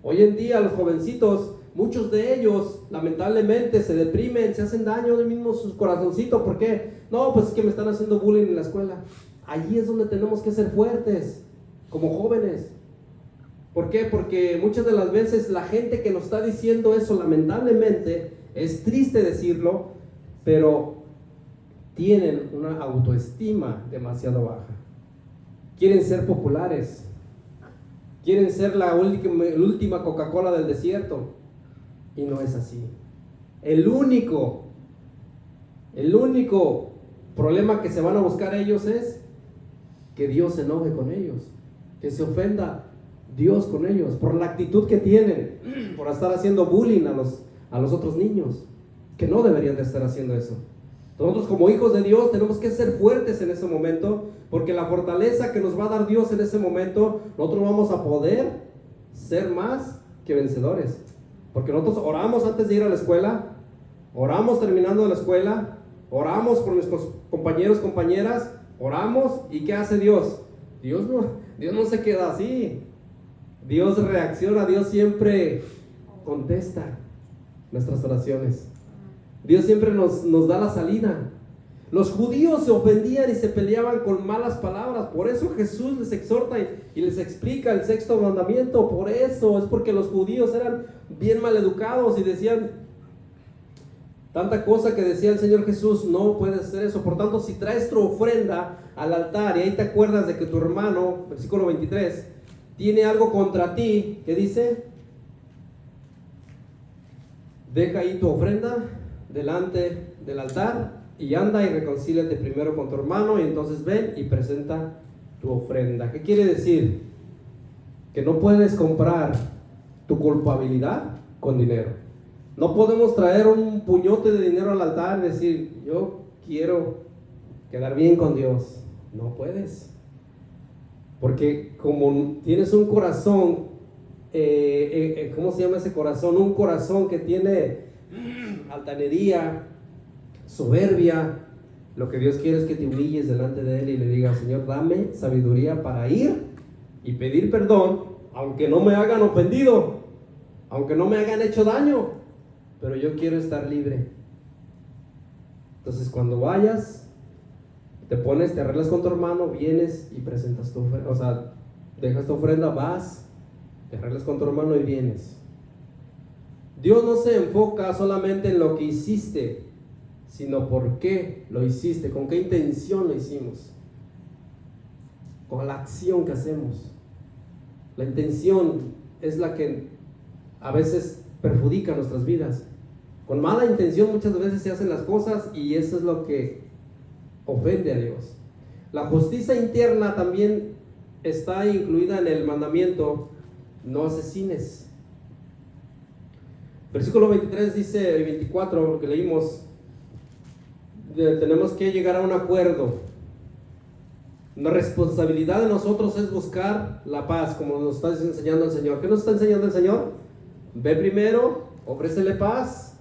Hoy en día los jovencitos muchos de ellos lamentablemente se deprimen, se hacen daño de mismo su corazoncito. ¿Por qué? No, pues es que me están haciendo bullying en la escuela. Allí es donde tenemos que ser fuertes como jóvenes. ¿Por qué? Porque muchas de las veces la gente que nos está diciendo eso, lamentablemente, es triste decirlo, pero tienen una autoestima demasiado baja. Quieren ser populares, quieren ser la última Coca-Cola del desierto, y no es así. El único problema que se van a buscar ellos es que Dios se enoje con ellos, que se ofenda Dios con ellos, por la actitud que tienen, por estar haciendo bullying a los otros niños, que no deberían de estar haciendo eso. Nosotros como hijos de Dios tenemos que ser fuertes en ese momento, porque la fortaleza que nos va a dar Dios en ese momento, nosotros vamos a poder ser más que vencedores. Porque nosotros oramos antes de ir a la escuela, oramos terminando la escuela, oramos por nuestros compañeros, compañeras, oramos, ¿y qué hace Dios? Dios no se queda así. Dios reacciona, Dios siempre contesta nuestras oraciones. Dios siempre nos da la salida. Los judíos se ofendían y se peleaban con malas palabras. Por eso Jesús les exhorta y les explica el sexto mandamiento. Por eso es porque los judíos eran bien maleducados y decían tanta cosa que decía el Señor Jesús: no puedes hacer eso. Por tanto, si traes tu ofrenda al altar y ahí te acuerdas de que tu hermano, versículo 23, tiene algo contra ti, ¿qué dice? Deja ahí tu ofrenda delante del altar y anda y reconcíliate primero con tu hermano, y entonces ven y presenta tu ofrenda. ¿Qué quiere decir? Que no puedes comprar tu culpabilidad con dinero. No podemos traer un puñote de dinero al altar y decir: yo quiero quedar bien con Dios. No puedes, porque como tienes un corazón, ¿cómo se llama ese corazón? Un corazón que tiene altanería, soberbia. Lo que Dios quiere es que te humilles delante de Él y le digas: Señor, dame sabiduría para ir y pedir perdón, aunque no me hagan ofendido, aunque no me hagan hecho daño, pero yo quiero estar libre. Entonces, cuando vayas, te pones, te arreglas con tu hermano, vienes y presentas tu ofrenda, o sea, dejas tu ofrenda, vas, te arreglas con tu hermano y vienes. Dios no se enfoca solamente en lo que hiciste, sino por qué lo hiciste, con qué intención lo hicimos, con la acción que hacemos. La intención es la que a veces perjudica nuestras vidas. Con mala intención muchas veces se hacen las cosas y eso es lo que ofende a Dios. La justicia interna también está incluida en el mandamiento: no asesines. Versículo 23 dice, 24, lo que leímos, tenemos que llegar a un acuerdo. La responsabilidad de nosotros es buscar la paz, como nos está enseñando el Señor. ¿Qué nos está enseñando el Señor? Ve primero, ofrécele paz.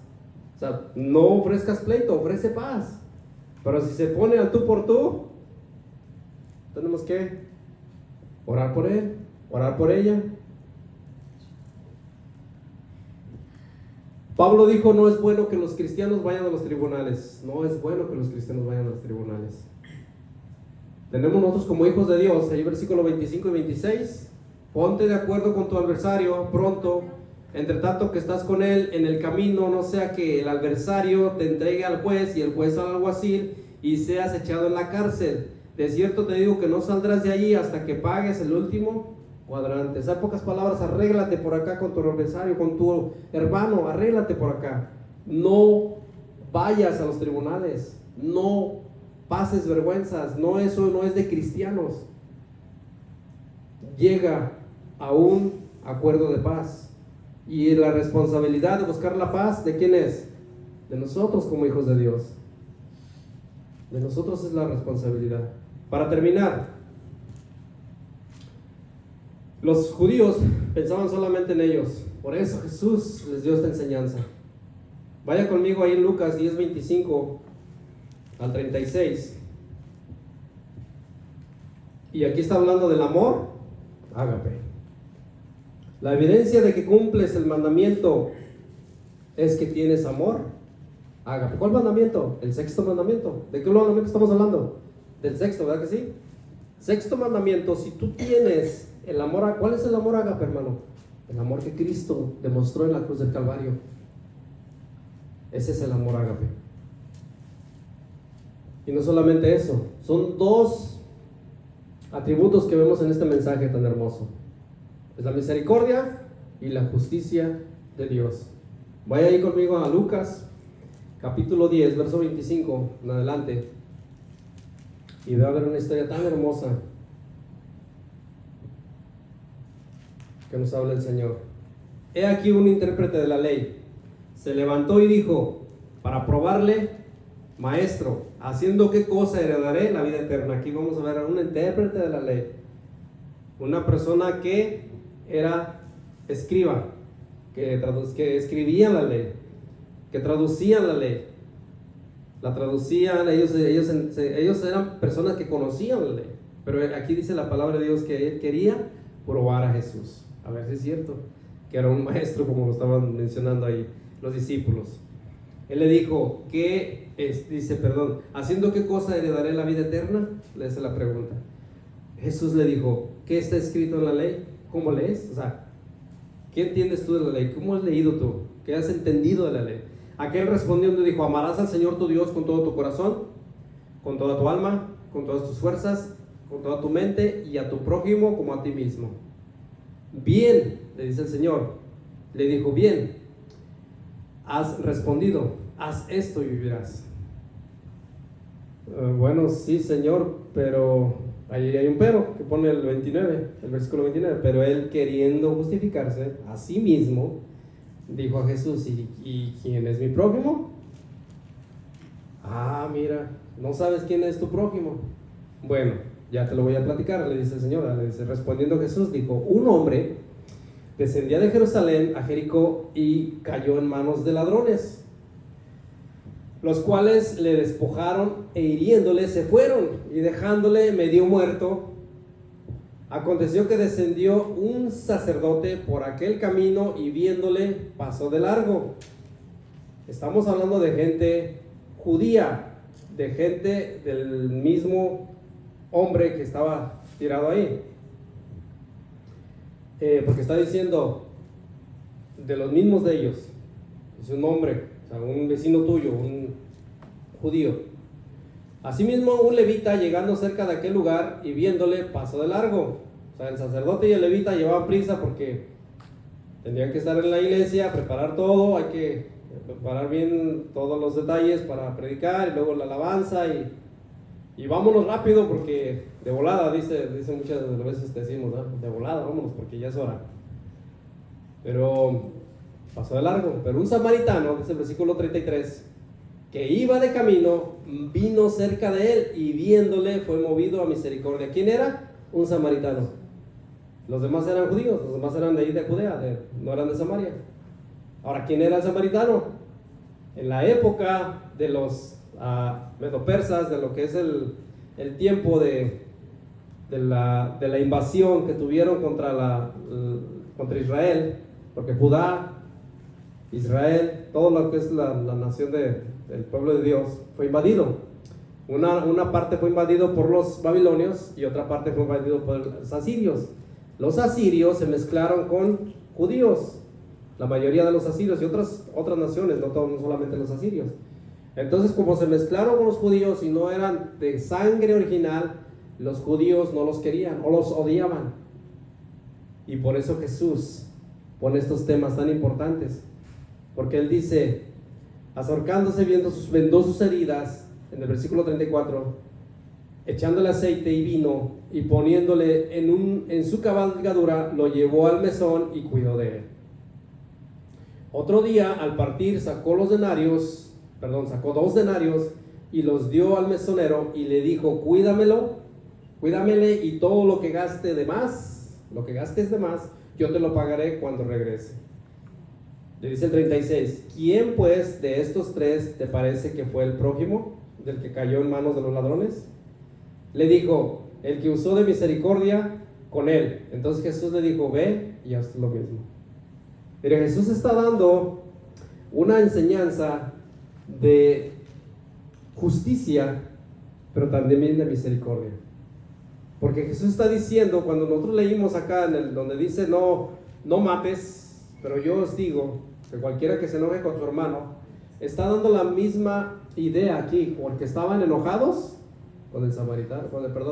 O sea, no ofrezcas pleito, ofrece paz. Pero si se pone al tú por tú, tenemos que orar por él, orar por ella. Pablo dijo: no es bueno que los cristianos vayan a los tribunales. No es bueno que los cristianos vayan a los tribunales. Tenemos nosotros como hijos de Dios, ahí versículo 25 y 26, ponte de acuerdo con tu adversario pronto, entre tanto que estás con él en el camino, no sea que el adversario te entregue al juez y el juez al alguacil y seas echado en la cárcel. De cierto te digo que no saldrás de allí hasta que pagues el último cuadrante. En pocas palabras, arréglate por acá con tu adversario, con tu hermano, arréglate por acá. No vayas a los tribunales, no pases vergüenzas, no, eso no es de cristianos. Llega a un acuerdo de paz. Y la responsabilidad de buscar la paz, ¿de quién es? De nosotros como hijos de Dios. De nosotros es la responsabilidad. Para terminar, los judíos pensaban solamente en ellos. Por eso Jesús les dio esta enseñanza. Vaya conmigo ahí en Lucas 10, 25 al 36. Y aquí está hablando del amor ágape. La evidencia de que cumples el mandamiento es que tienes amor ágape. ¿Cuál mandamiento? El sexto mandamiento. ¿De qué mandamiento estamos hablando? Del sexto, ¿verdad que sí? Sexto mandamiento, si tú tienes el amor, ¿cuál es el amor ágape, hermano? El amor que Cristo demostró en la cruz del Calvario. Ese es el amor ágape. Y no solamente eso, son dos atributos que vemos en este mensaje tan hermoso. Es la misericordia y la justicia de Dios. Vaya ahí conmigo a Lucas, capítulo 10, verso 25, en adelante. Y va a haber una historia tan hermosa que nos habla el Señor. He aquí un intérprete de la ley. Se levantó y dijo, para probarle, maestro, ¿haciendo qué cosa heredaré la vida eterna? Aquí vamos a ver a un intérprete de la ley. Una persona que era escriba, que escribía la ley, que traducían la ley. La traducían, ellos eran personas que conocían la ley. Pero aquí dice la palabra de Dios que él quería probar a Jesús. A ver si es cierto, que era un maestro, como lo estaban mencionando ahí los discípulos. Él le dijo, ¿haciendo qué cosa heredaré la vida eterna? Le hace la pregunta. Jesús le dijo, ¿qué está escrito en la ley? ¿Cómo lees? O sea, ¿qué entiendes tú de la ley? ¿Cómo has leído tú? ¿Qué has entendido de la ley? Aquel respondiendo dijo, amarás al Señor tu Dios con todo tu corazón, con toda tu alma, con todas tus fuerzas, con toda tu mente, y a tu prójimo como a ti mismo. Bien, le dice el Señor. Le dijo, bien, has respondido, haz esto y vivirás. Bueno, sí, Señor, pero ahí hay un pero, que pone el versículo 29, pero él, queriendo justificarse a sí mismo, dijo a Jesús, ¿y quién es mi prójimo? Mira, ¿no sabes quién es tu prójimo? Bueno, ya te lo voy a platicar, le dice el Señor. Le dice, respondiendo Jesús, dijo, un hombre descendía de Jerusalén a Jericó y cayó en manos de ladrones, los cuales le despojaron e hiriéndole se fueron y dejándole medio muerto. Aconteció que descendió un sacerdote por aquel camino y viéndole pasó de largo. Estamos hablando de gente judía, de gente del mismo hombre que estaba tirado ahí. Porque está diciendo de los mismos de ellos. Es un hombre, o sea, un vecino tuyo, un judío. Asimismo, un levita llegando cerca de aquel lugar y viéndole pasó de largo. O sea, el sacerdote y el levita llevaban prisa porque tenían que estar en la iglesia, preparar todo, hay que preparar bien todos los detalles para predicar y luego la alabanza y vámonos rápido porque de volada, dice muchas de las veces decimos, ¿no? De volada, vámonos porque ya es hora. Pero pasó de largo. Pero un samaritano, dice el versículo 33, que iba de camino, vino cerca de él y viéndole fue movido a misericordia. ¿Quién era? Un samaritano. Los demás eran judíos, los demás eran de ahí de Judea, no eran de Samaria. Ahora, ¿quién era el samaritano? En la época de los medopersas, de lo que es el tiempo de la invasión que tuvieron contra Israel, porque Judá, Israel, todo lo que es la nación del pueblo de Dios fue invadido. Una parte fue invadido por los babilonios y otra parte fue invadido por los asirios. Los asirios se mezclaron con judíos, la mayoría de los asirios y otras naciones, no solamente los asirios. Entonces, como se mezclaron con los judíos y no eran de sangre original, los judíos no los querían o los odiaban. Y por eso Jesús pone estos temas tan importantes, porque él dice, acercándose, vendó sus heridas, en el versículo 34, echándole aceite y vino y poniéndole en su cabalgadura, lo llevó al mesón y cuidó de él. Otro día, al partir, sacó 2 denarios y los dio al mesonero y le dijo, cuídamele y todo lo que gastes de más, yo te lo pagaré cuando regrese. Le dice el 36, ¿quién pues de estos 3 te parece que fue el prójimo del que cayó en manos de los ladrones? Le dijo, el que usó de misericordia con él. Entonces Jesús le dijo, ve y haz lo mismo. Pero Jesús está dando una enseñanza de justicia, pero también de misericordia. Porque Jesús está diciendo, cuando nosotros leímos acá donde dice no mates, pero yo os digo que cualquiera que se enoje con su hermano, está dando la misma idea aquí, porque estaban enojados con el samaritano,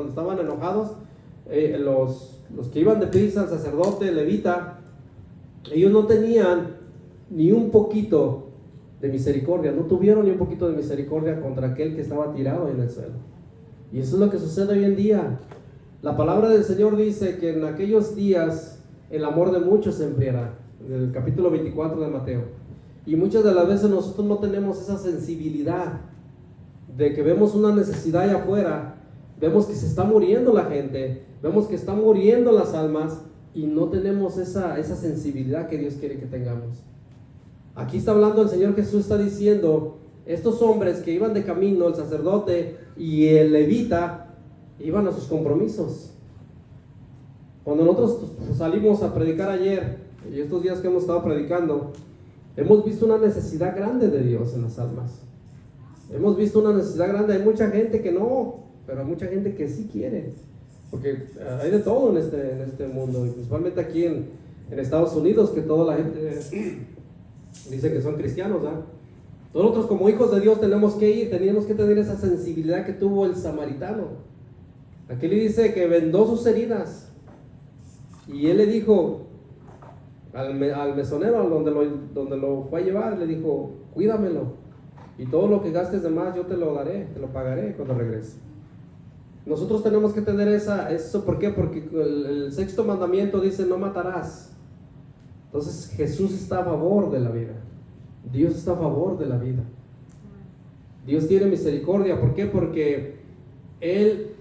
estaban enojados los que iban deprisa, el sacerdote, el levita. Ellos no tenían ni un poquito de misericordia, no tuvieron ni un poquito de misericordia contra aquel que estaba tirado en el suelo. Y eso es lo que sucede hoy en día. La palabra del Señor dice que en aquellos días el amor de muchos se enfriará, en el capítulo 24 de Mateo. Y muchas de las veces nosotros no tenemos esa sensibilidad de que vemos una necesidad allá afuera, vemos que se está muriendo la gente, vemos que están muriendo las almas y no tenemos esa sensibilidad que Dios quiere que tengamos. Aquí está hablando el Señor Jesús, está diciendo, estos hombres que iban de camino, el sacerdote y el levita, iban a sus compromisos. Cuando nosotros salimos a predicar ayer, y estos días que hemos estado predicando, hemos visto una necesidad grande de Dios en las almas. Hemos visto una necesidad grande. Hay mucha gente que no, pero hay mucha gente que sí quiere. Porque hay de todo en este mundo, y principalmente aquí en Estados Unidos, que toda la gente dice que son cristianos, ¿verdad? Nosotros como hijos de Dios tenemos que ir, teníamos que tener esa sensibilidad que tuvo el samaritano. Aquí le dice que vendó sus heridas, y él le dijo al mesonero, donde lo fue a llevar, le dijo, cuídamelo, y todo lo que gastes de más yo te lo daré, te lo pagaré cuando regrese. Nosotros tenemos que tener eso. ¿Por qué? Porque el sexto mandamiento dice no matarás. Entonces Jesús está a favor de la vida. Dios está a favor de la vida. Dios tiene misericordia. ¿Por qué? Porque Él,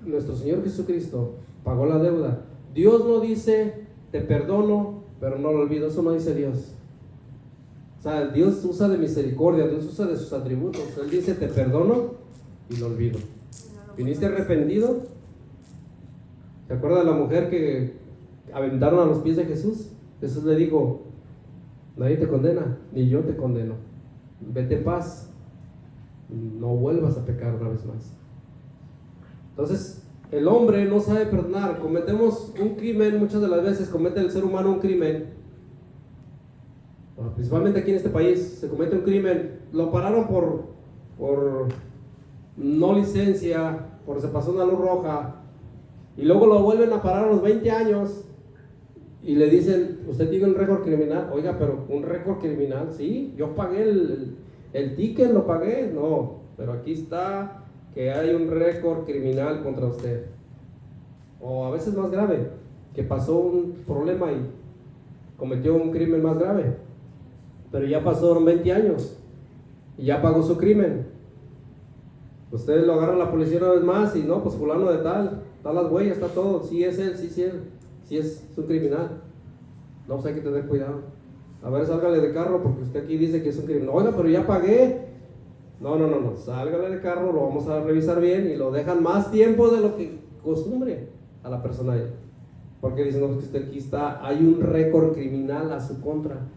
nuestro Señor Jesucristo, pagó la deuda. Dios no dice te perdono, pero no lo olvido. Eso no dice Dios. O sea, Dios usa de misericordia, Dios usa de sus atributos. Él dice te perdono y lo olvido. ¿Viniste arrepentido? ¿Se acuerda de la mujer que aventaron a los pies de Jesús? Jesús le dijo, nadie te condena, ni yo te condeno. Vete en paz, no vuelvas a pecar una vez más. Entonces, el hombre no sabe perdonar. Cometemos un crimen, muchas de las veces comete el ser humano un crimen. Bueno, principalmente aquí en este país se comete un crimen. Lo pararon por no licencia, porque se pasó una luz roja, y luego lo vuelven a parar a los 20 años y le dicen, usted tiene un récord criminal. Oiga, pero un récord criminal, sí, yo pagué el ticket, lo pagué. No, pero aquí está que hay un récord criminal contra usted. O a veces más grave, que pasó un problema y cometió un crimen más grave, pero ya pasaron 20 años y ya pagó su crimen. Ustedes lo agarran a la policía una vez más y no, pues fulano de tal, las huellas, está todo, sí es él, sí es un criminal. No, pues hay que tener cuidado. A ver, sálgale de carro porque usted aquí dice que es un criminal. Oiga, pero ya pagué. No, sálgale de carro, lo vamos a revisar bien, y lo dejan más tiempo de lo que costumbre a la persona ahí. Porque dicen, no, pues que usted aquí hay un récord criminal a su contra.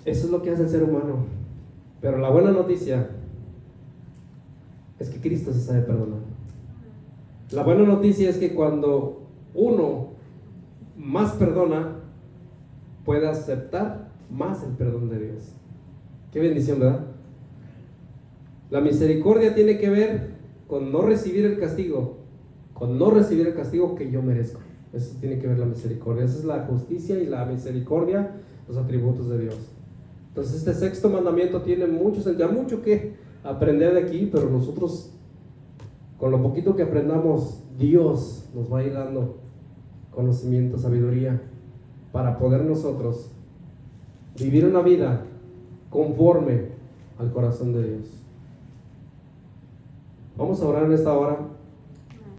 Eso es lo que hace el ser humano. Pero la buena noticia es que Cristo se sabe perdonar. La buena noticia es que cuando uno más perdona, puede aceptar más el perdón de Dios. Qué bendición, ¿verdad? La misericordia tiene que ver con no recibir el castigo, que yo merezco. Eso tiene que ver la misericordia. Esa es la justicia y la misericordia, los atributos de Dios. Entonces este sexto mandamiento tiene mucho que aprender de aquí, pero nosotros, con lo poquito que aprendamos, Dios nos va a ir dando conocimiento, sabiduría, para poder nosotros vivir una vida conforme al corazón de Dios. Vamos a orar en esta hora.